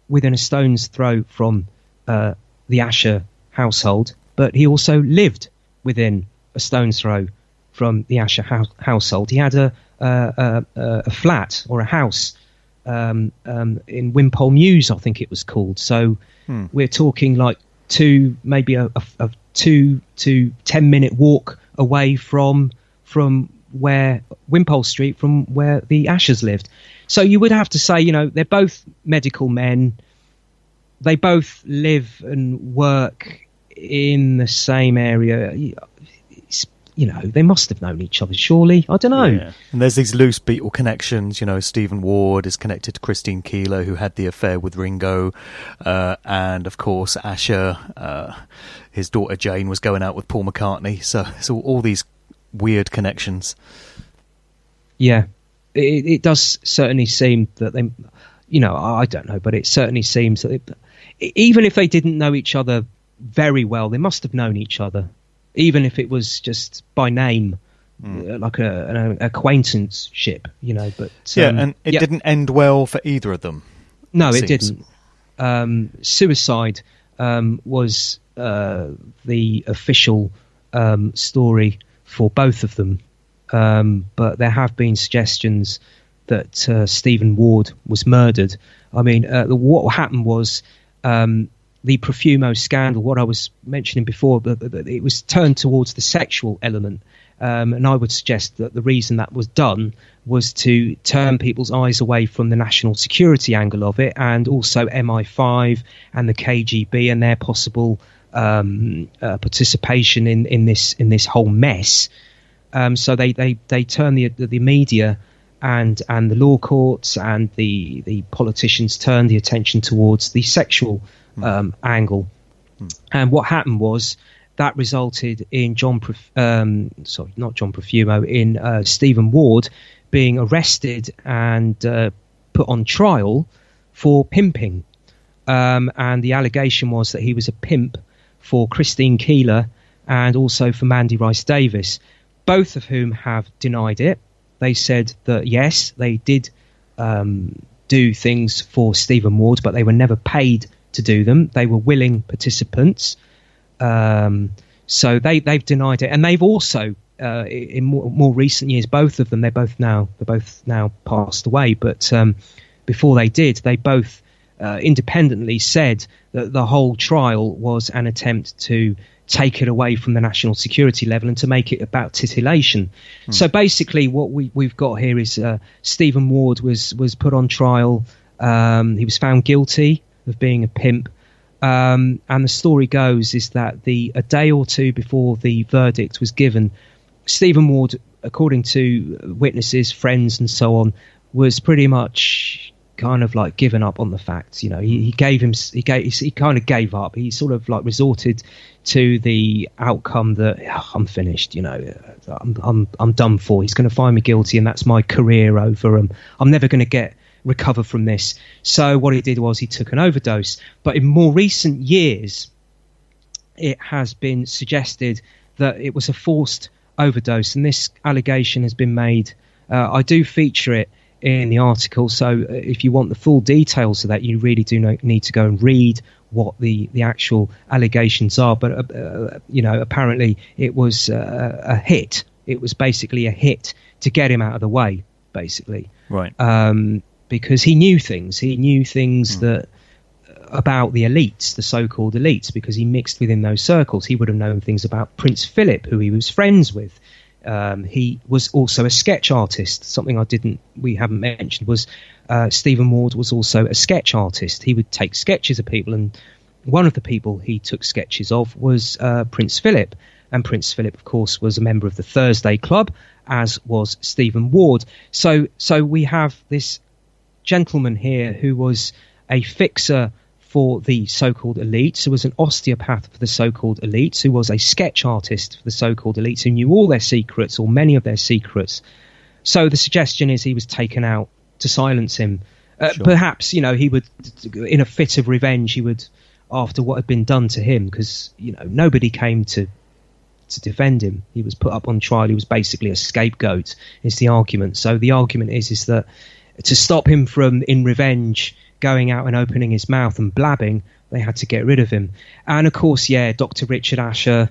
within a stone's throw from the Usher household, but he also lived within a stone's throw from the Usher household. He had a flat or a house in Wimpole Mews, I think it was called. So we're talking like maybe a 2 to 10 minute walk away from where Wimpole Street, from where the Ushers lived. So you would have to say, they're both medical men. They both live and work in the same area. They must have known each other, surely. I don't know. Yeah. And there's these loose Beatle connections. Stephen Ward is connected to Christine Keeler, who had the affair with Ringo. And, of course, Usher, his daughter Jane, was going out with Paul McCartney. So it's all these weird connections. Yeah. It does certainly seem that they... I don't know, but it certainly seems that even if they didn't know each other very well, they must have known each other. Even if it was just by name, like an acquaintanceship, But and it didn't end well for either of them. No, it didn't. Suicide was the official story for both of them, but there have been suggestions that Stephen Ward was murdered. I mean, what happened was. The Profumo scandal, what I was mentioning before, it was turned towards the sexual element. And I would suggest that the reason that was done was to turn people's eyes away from the national security angle of it, and also MI5 and the KGB and their possible participation in this whole mess. So they turn the media and the law courts and the politicians turned the attention towards the sexual angle. And what happened was that resulted in Stephen Ward being arrested and put on trial for pimping. And the allegation was that he was a pimp for Christine Keeler and also for Mandy Rice Davis, both of whom have denied it. They said that, yes, they did do things for Stephen Ward, but they were never paid to do them. They were willing participants. So they've denied it. And they've also, in more recent years, both of them, they're both now passed away. But before they did, they both independently said that the whole trial was an attempt to take it away from the national security level and to make it about titillation. So basically what we've got here is Stephen Ward was put on trial. He was found guilty of being a pimp. And the story goes is that a day or two before the verdict was given, Stephen Ward, according to witnesses, friends and so on, was pretty much kind of like given up on the facts. He kind of gave up. He sort of like resorted to the outcome that I'm finished. I'm done for. He's going to find me guilty, and that's my career over. I'm never going to recover from this. So what he did was he took an overdose. But in more recent years, it has been suggested that it was a forced overdose, and this allegation has been made. I do feature it in the article, so if you want the full details of that, you really do need to go and read what the actual allegations are. But apparently it was a hit. It was basically a hit to get him out of the way, basically, right? Because he knew things. He knew things that about the elites, the so-called elites, because he mixed within those circles. He would have known things about Prince Philip, who he was friends with. He was also a sketch artist. Something we haven't mentioned was Stephen Ward was also a sketch artist. He would take sketches of people, and one of the people he took sketches of was Prince Philip. And Prince Philip, of course, was a member of the Thursday Club, as was Stephen Ward. So we have this gentleman here who was a fixer for the so-called elites, who was an osteopath for the so-called elites, who was a sketch artist for the so-called elites, who knew all their secrets, or many of their secrets. So the suggestion is he was taken out to silence him. Sure. Perhaps, he would, in a fit of revenge, he would, after what had been done to him, because, nobody came to defend him. He was put up on trial. He was basically a scapegoat, is the argument. So the argument is that to stop him from, in revenge, going out and opening his mouth and blabbing, they had to get rid of him. And of course, Dr. Richard Asher,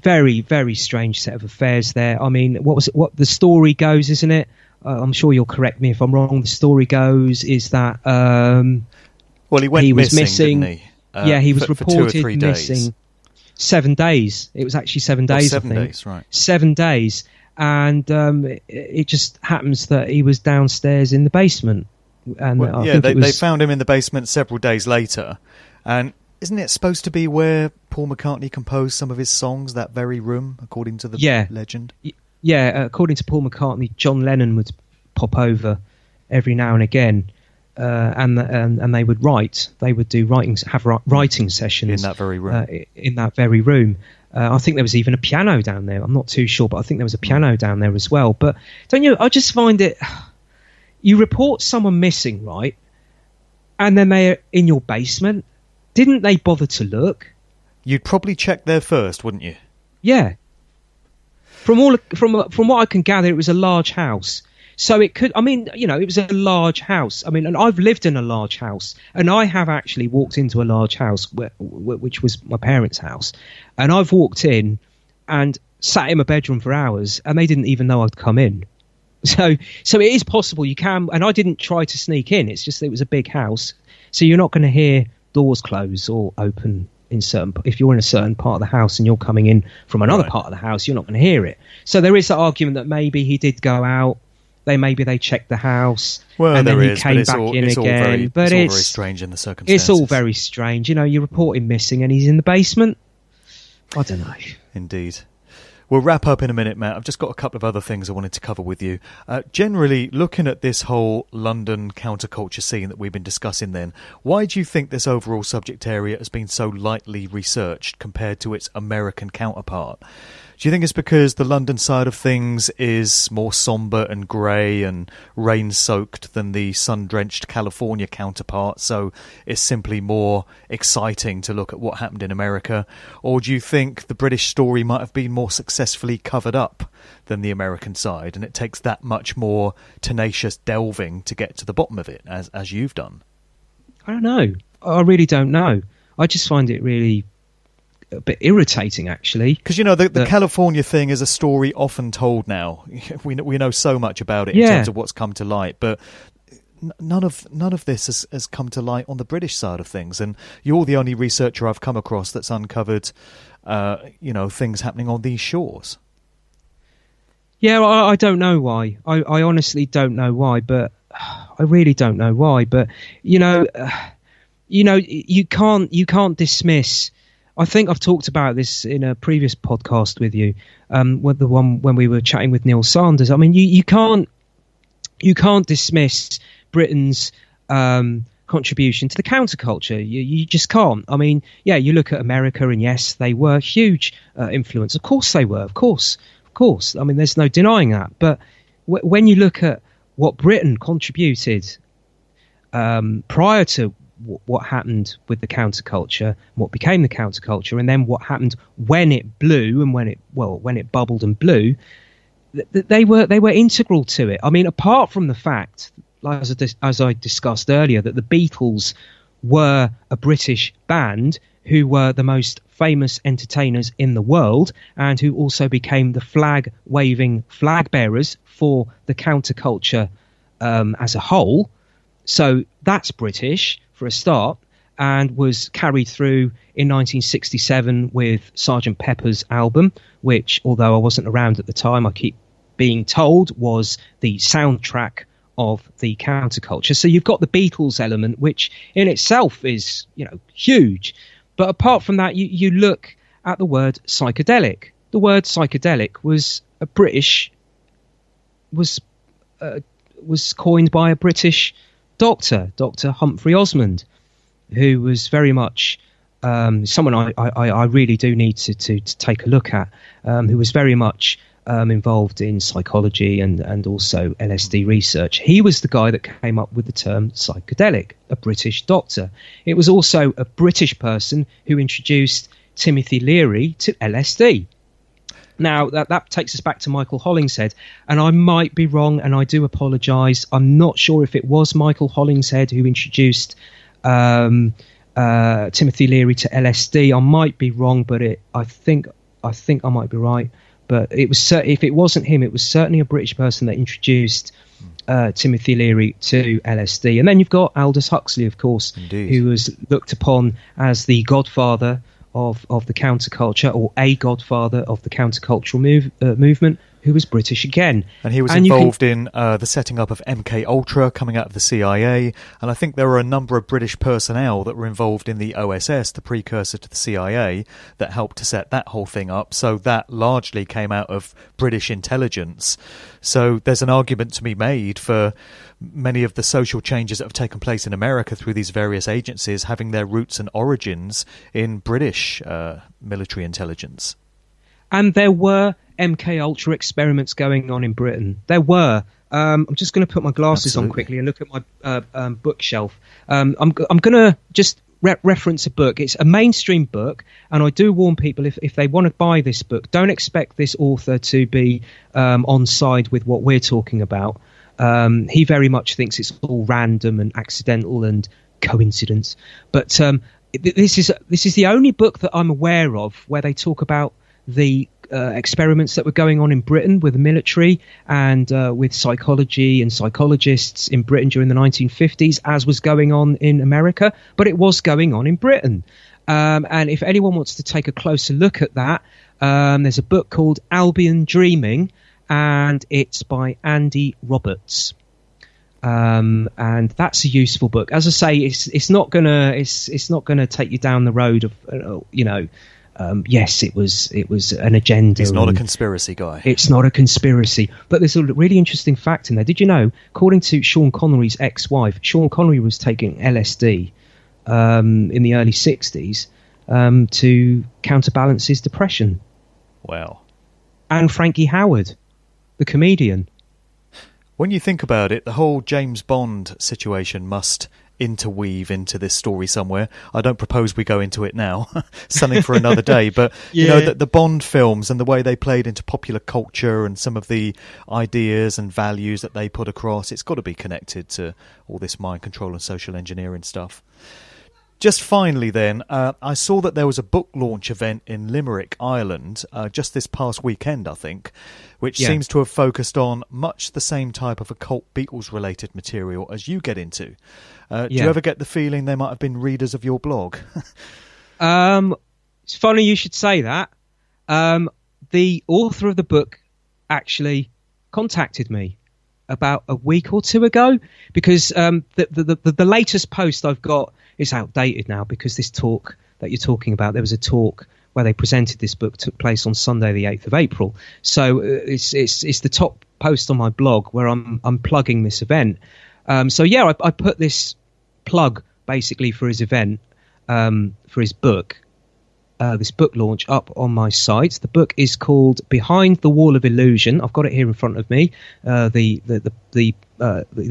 very, very strange set of affairs there. I mean, what the story goes, isn't it? I'm sure you'll correct me if I'm wrong. The story goes is that he was missing. Didn't he? He was reported 2 or 3 days. missing 7 days. It was actually 7 days. 7 days, right? 7 days, and it just happens that he was downstairs in the basement. And they found him in the basement several days later. And isn't it supposed to be where Paul McCartney composed some of his songs, that very room, according to the legend? According to Paul McCartney, John Lennon would pop over every now and again, and they would write. They would do writing sessions in that very room. I think there was even a piano down there. I'm not too sure, but I think there was a piano down there as well. But don't you? I just find it. You report someone missing, right? And then they're in your basement. Didn't they bother to look? You'd probably check there first, wouldn't you? Yeah. From what I can gather, it was a large house. So it could, it was a large house. And I've lived in a large house, and I have actually walked into a large house, which was my parents' house. And I've walked in and sat in my bedroom for hours, and they didn't even know I'd come in. So it is possible you can, and I didn't try to sneak in. It's just that it was a big house, so you're not going to hear doors close or open if you're in a certain part of the house and you're coming in from another part of the house, you're not going to hear it. So there is that argument that maybe he did go out. Maybe they checked the house, and then he came back in again. But it's all very strange in the circumstances. It's all very strange. You report him missing, and he's in the basement. I don't know. Indeed. We'll wrap up in a minute, Matt. I've just got a couple of other things I wanted to cover with you. Generally, looking at this whole London counterculture scene that we've been discussing then, why do you think this overall subject area has been so lightly researched compared to its American counterpart? Do you think it's because the London side of things is more sombre and grey and rain-soaked than the sun-drenched California counterpart, so it's simply more exciting to look at what happened in America? Or do you think the British story might have been more successfully covered up than the American side, and it takes that much more tenacious delving to get to the bottom of it, as you've done? I don't know. I really don't know. I just find it really a bit irritating, actually, because the California thing is a story often told now. We know so much about it in terms of what's come to light, but none of this has come to light on the British side of things. And you're the only researcher I've come across that's uncovered things happening on these shores. Yeah, I don't know why. I honestly don't know why, but I really don't know why. But you can't dismiss. I think I've talked about this in a previous podcast with you, with the one when we were chatting with Neil Sanders. I mean, you can't dismiss Britain's contribution to the counterculture. You just can't. I mean, yeah, you look at America, and yes, they were huge influence. Of course they were. Of course. I mean, there's no denying that. But when you look at what Britain contributed prior to what happened with the counterculture, what became the counterculture, and then what happened when it blew and when it bubbled and blew, they were integral to it. I mean, apart from the fact, as I discussed earlier, that the Beatles were a British band who were the most famous entertainers in the world, and who also became the flag-waving flag bearers for the counterculture as a whole. So that's British for a start, and was carried through in 1967 with Sgt. Pepper's album, which, although I wasn't around at the time, I keep being told was the soundtrack of the counterculture. So you've got the Beatles element, which in itself is, huge. But apart from that, you look at the word psychedelic. The word psychedelic was coined by a British doctor, Dr. Humphrey Osmond, who was very much someone I really do need to take a look at, who was very much involved in psychology and also LSD research. He was the guy that came up with the term psychedelic, a British doctor. It was also a British person who introduced Timothy Leary to LSD. Now, that takes us back to Michael Hollingshead, and I might be wrong, and I do apologise. I'm not sure if it was Michael Hollingshead who introduced Timothy Leary to LSD. I might be wrong, but I think I might be right. But it was if it wasn't him, it was certainly a British person that introduced Timothy Leary to LSD. And then you've got Aldous Huxley, of course, Indeed, who was looked upon as the godfather of the counterculture, or a godfather of the countercultural movement, who was British again. And he was involved in the setting up of MK Ultra, coming out of the CIA, and I think there were a number of British personnel that were involved in the OSS, the precursor to the CIA, that helped to set that whole thing up. So that largely came out of British intelligence. So there's an argument to be made for many of the social changes that have taken place in America through these various agencies having their roots and origins in British military intelligence. And there were MK Ultra experiments going on in Britain. There were. I'm just going to put my glasses on quickly and look at my bookshelf. I'm going to just reference a book. It's a mainstream book, and I do warn people, if they want to buy this book, don't expect this author to be on side with what we're talking about. He very much thinks it's all random and accidental and coincidence. But this is the only book that I'm aware of where they talk about the experiments that were going on in Britain with the military and with psychology and psychologists in Britain during the 1950s, as was going on in America, but it was going on in Britain. And if anyone wants to take a closer look at that, there's a book called Albion Dreaming, and it's by Andy Roberts. And that's a useful book. As I say, it's not gonna take you down the road of yes, it was an agenda. He's not a conspiracy guy. It's not a conspiracy. But there's a really interesting fact in there. Did you know, according to Sean Connery's ex-wife, Sean Connery was taking LSD in the early 60s to counterbalance his depression. Wow. And Frankie Howard, the comedian. When you think about it, the whole James Bond situation must interweave into this story somewhere. I don't propose we go into it now, something for another day, but yeah. You know, the Bond films and the way they played into popular culture and some of the ideas and values that they put across, it's got to be connected to all this mind control and social engineering stuff. Just finally then, I saw that there was a book launch event in Limerick, Ireland, just this past weekend, I think, which seems to have focused on much the same type of occult Beatles-related material as you get into. Do you ever get the feeling they might have been readers of your blog? It's funny you should say that. The author of the book actually contacted me about a week or two ago, because the latest post I've got is outdated now, because this talk that you're talking about, there was a talk where they presented this book, took place on Sunday the 8th of April. So it's the top post on my blog where I'm plugging this event. I put this plug basically for his event, for his book, this book launch up on my site. The book is called Behind the Wall of Illusion. I've got it here in front of me. The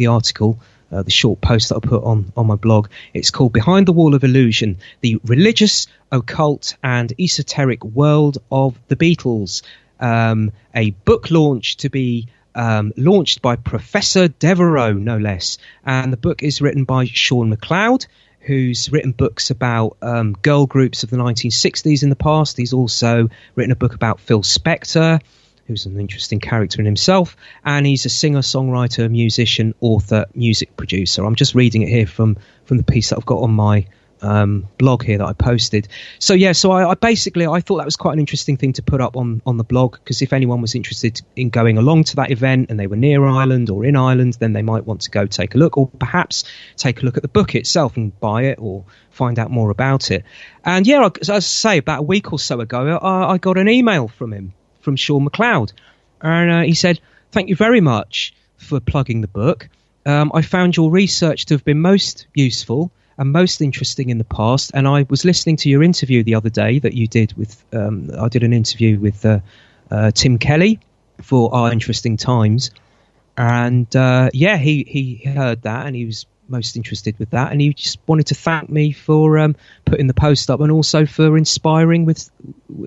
article, the short post that I put on my blog. It's called Behind the Wall of Illusion: The Religious, Occult and Esoteric World of the Beatles. A book launch to be launched by Professor Devereaux, no less. And the book is written by Sean McLeod, who's written books about girl groups of the 1960s in the past. He's also written a book about Phil Spector, who's an interesting character in himself, and he's a singer, songwriter, musician, author, music producer. I'm just reading it here from the piece that I've got on my blog here that I posted. So I basically thought that was quite an interesting thing to put up on the blog, because if anyone was interested in going along to that event and they were near Ireland or in Ireland, then they might want to go take a look, or perhaps take a look at the book itself and buy it or find out more about it. And as I say, about a week or so ago, I got an email from him, from Sean McLeod, and he said, "Thank you very much for plugging the book. I found your research to have been most useful and most interesting in the past, and I was listening to your interview the other day that you did with I did an interview with Tim Kelly for Our Interesting Times, and he heard that and he was most interested with that, and he just wanted to thank me for putting the post up and also for inspiring with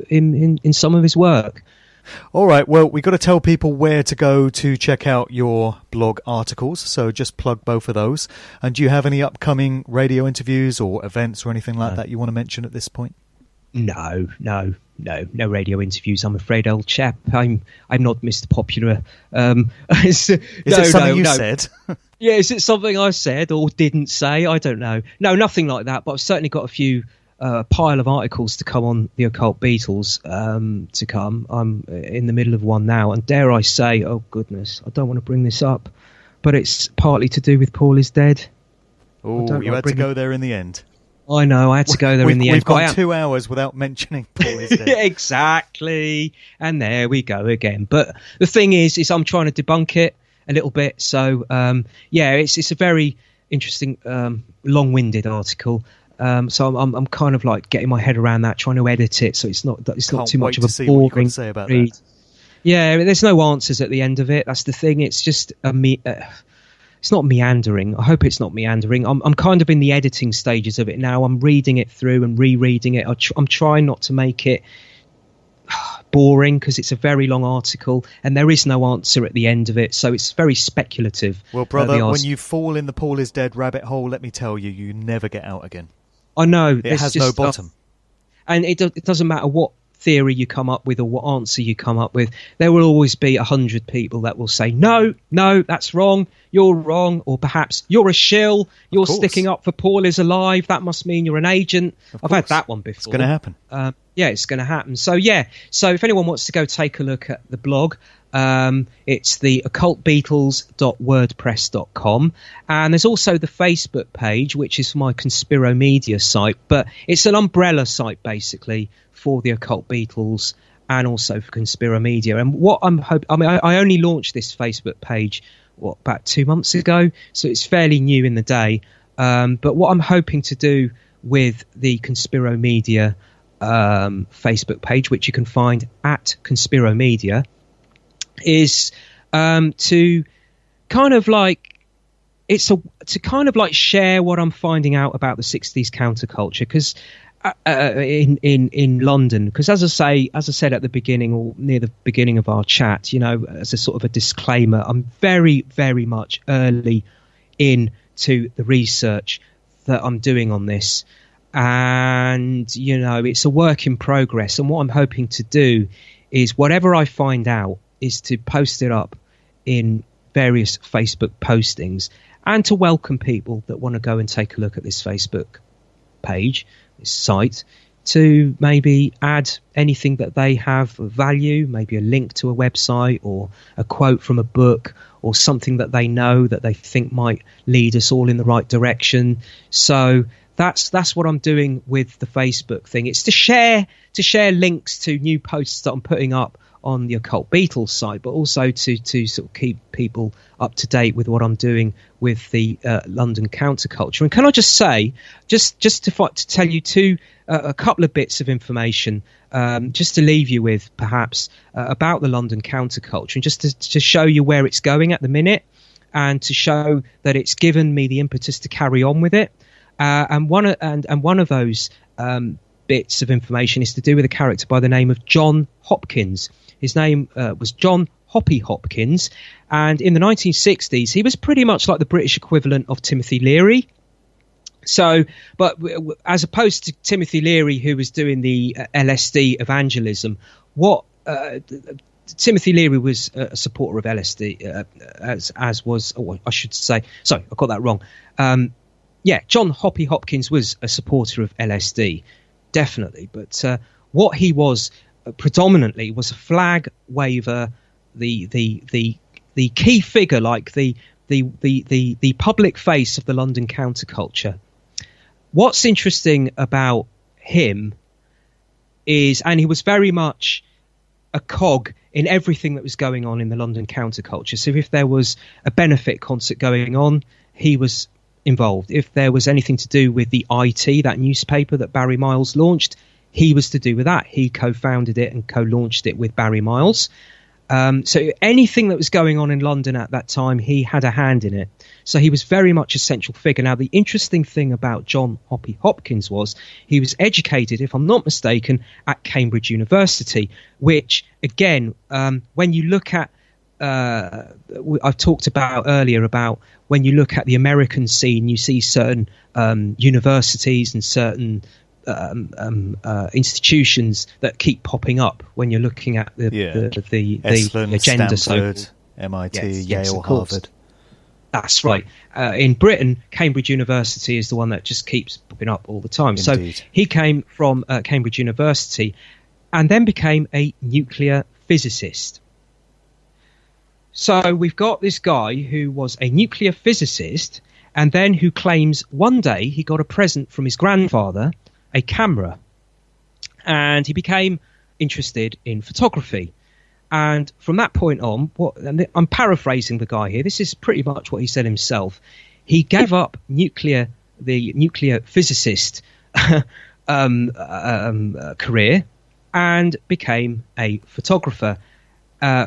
in some of his work." All right, well, we've got to tell people where to go to check out your blog articles, so just plug both of those. And do you have any upcoming radio interviews or events or anything like that you want to mention at this point? No radio interviews, I'm afraid, old chap. I'm not Mr. Popular. Is it something you said? Yeah, is it something I said or didn't say? I don't know. No, nothing like that, but I've certainly got a few pile of articles to come on the Occult Beatles to come. I'm in the middle of one now, and dare I say, oh goodness, I don't want to bring this up, but it's partly to do with Paul is Dead. Oh, you had to go there in the end. I know, I had to go there in the end. We've gone 2 hours without mentioning Paul is Dead. Exactly, and there we go again. But the thing is I'm trying to debunk it a little bit. So it's a very interesting, long-winded article. So I'm kind of like getting my head around that, trying to edit it so it's not too much of a boring read. Yeah, there's no answers at the end of it. That's the thing. It's just it's not meandering. I hope it's not meandering. I'm kind of in the editing stages of it now. I'm reading it through and rereading it. I'm trying not to make it boring, because it's a very long article and there is no answer at the end of it, so it's very speculative. Well, brother, when you fall in the Paul is Dead rabbit hole, let me tell you, you never get out again. I know. It has no bottom. And it doesn't matter what theory you come up with or what answer you come up with, there will always be 100 people that will say, no, that's wrong, you're wrong, or perhaps you're a shill, you're sticking up for Paul is alive, that must mean you're an agent. I've had that one before. It's going to happen. It's going to happen. So if anyone wants to go take a look at the blog, It's the occultbeatles.wordpress.com, and there's also the Facebook page, which is for my Conspiro Media site, but it's an umbrella site basically for the Occult Beatles and also for Conspiro Media. And what I'm hoping, I only launched this Facebook page about 2 months ago, so it's fairly new in the day. But what I'm hoping to do with the Conspiro Media Facebook page, which you can find at Conspiro Media, is to kind of like share what I'm finding out about the 60s counterculture, because in London, because as I said at the beginning, or near the beginning of our chat, as a sort of a disclaimer, I'm very, very much early into the research that I'm doing on this, and it's a work in progress. And what I'm hoping to do is whatever I find out is to post it up in various Facebook postings, and to welcome people that want to go and take a look at this Facebook page, this site, to maybe add anything that they have of value, maybe a link to a website or a quote from a book or something that they know that they think might lead us all in the right direction. So that's what I'm doing with the Facebook thing. It's to share links to new posts that I'm putting up on the Occult Beatles site, but also to sort of keep people up to date with what I'm doing with the London counterculture. And can I just say, just to tell you a couple of bits of information, just to leave you with perhaps about the London counterculture, and just to show you where it's going at the minute, and to show that it's given me the impetus to carry on with it. And one of those bits of information is to do with a character by the name of John Hopkins. His name was John Hoppy Hopkins, and in the 1960s, he was pretty much like the British equivalent of Timothy Leary. So, but as opposed to Timothy Leary, who was doing the LSD evangelism, Timothy Leary was a supporter of LSD, as was, I should say, sorry, I got that wrong. John Hoppy Hopkins was a supporter of LSD, definitely. But what he was predominantly was a flag waver, the key figure, like the public face of the London counterculture. What's interesting about him is, and he was very much a cog in everything that was going on in the London counterculture. So if there was a benefit concert going on, he was involved. If there was anything to do with the IT, that newspaper that Barry Miles launched, he was to do with that. He co-founded it and co-launched it with Barry Miles. So anything that was going on in London at that time, he had a hand in it. So he was very much a central figure. Now, the interesting thing about John Hoppy Hopkins was he was educated, if I'm not mistaken, at Cambridge University, which, again, when you look at I've talked about earlier about when you look at the American scene, you see certain universities and certain institutions that keep popping up when you're looking at the Esalen, agenda. Stanford, MIT, Yale, Harvard. That's right. In Britain, Cambridge University is the one that just keeps popping up all the time. Indeed. So he came from Cambridge University and then became a nuclear physicist. So we've got this guy who was a nuclear physicist and then who claims one day he got a present from his grandfather, a camera, and he became interested in photography. And from that point on, I'm paraphrasing the guy here, this is pretty much what he said himself. He gave up the nuclear physicist career and became a photographer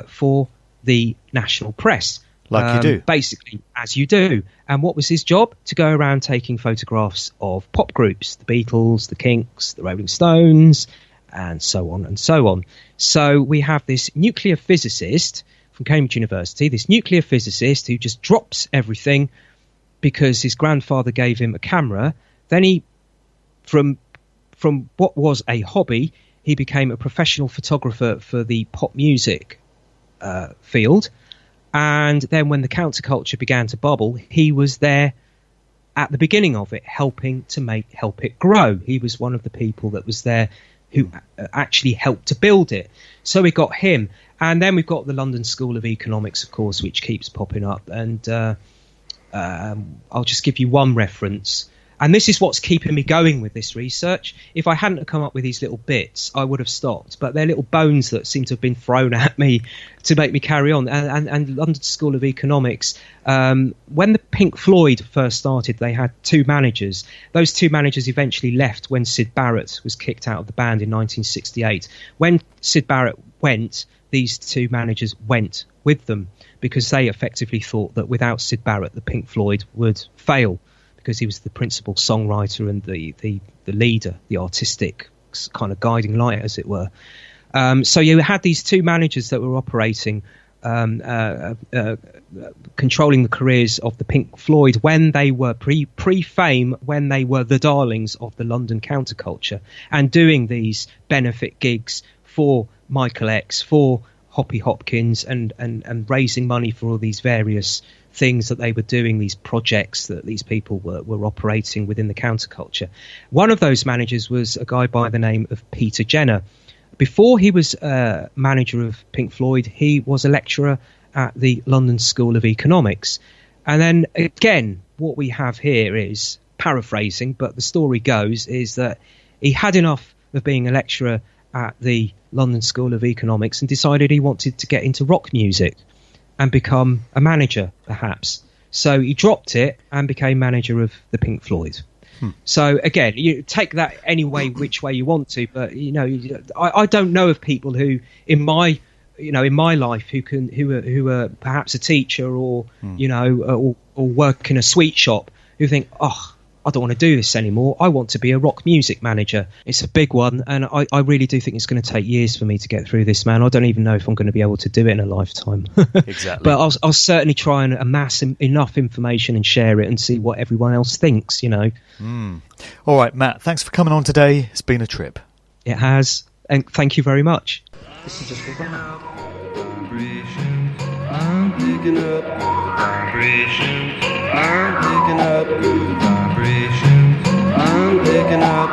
for the national press. Like you do. Basically, as you do. And what was his job? To go around taking photographs of pop groups, the Beatles, the Kinks, the Rolling Stones, and so on and so on. So we have this nuclear physicist from Cambridge University, this nuclear physicist who just drops everything because his grandfather gave him a camera. Then he, from what was a hobby, he became a professional photographer for the pop music field. And then when the counterculture began to bubble, he was there at the beginning of it, helping to help it grow. He was one of the people that was there who actually helped to build it. So we got him. And then we've got the London School of Economics, of course, which keeps popping up. And I'll just give you one reference. And this is what's keeping me going with this research. If I hadn't have come up with these little bits, I would have stopped. But they're little bones that seem to have been thrown at me to make me carry on. And London School of Economics, when the Pink Floyd first started, they had two managers. Those two managers eventually left when Syd Barrett was kicked out of the band in 1968. When Syd Barrett went, these two managers went with them because they effectively thought that without Syd Barrett, the Pink Floyd would fail, because he was the principal songwriter and the leader, the artistic kind of guiding light, as it were. So you had these two managers that were operating, controlling the careers of the Pink Floyd when they were pre-fame, when they were the darlings of the London counterculture, and doing these benefit gigs for Michael X, for Hoppy Hopkins, and raising money for all these various things that they were doing, these projects that these people were operating within the counterculture. One of those managers was a guy by the name of Peter Jenner. Before he was manager of Pink Floyd, he was a lecturer at the London School of Economics. And then again, what we have here is, paraphrasing, but the story goes, is that he had enough of being a lecturer at the London School of Economics and decided he wanted to get into rock music and become a manager, perhaps. So he dropped it and became manager of the Pink Floyd. So again, you take that any way, which way you want to, but I don't know of people who, in my life, who are perhaps a teacher or or work in a sweet shop, who think, oh, I don't want to do this anymore. I want to be a rock music manager. It's a big one, and I really do think it's going to take years for me to get through this, man. I don't even know if I'm going to be able to do it in a lifetime. Exactly. But I'll certainly try and amass enough information and share it and see what everyone else thinks, All right, Matt, thanks for coming on today. It's been a trip. It has, and thank you very much. This is just a vibrations. I'm picking up vibrations. I'm picking up good vibrations. I'm picking up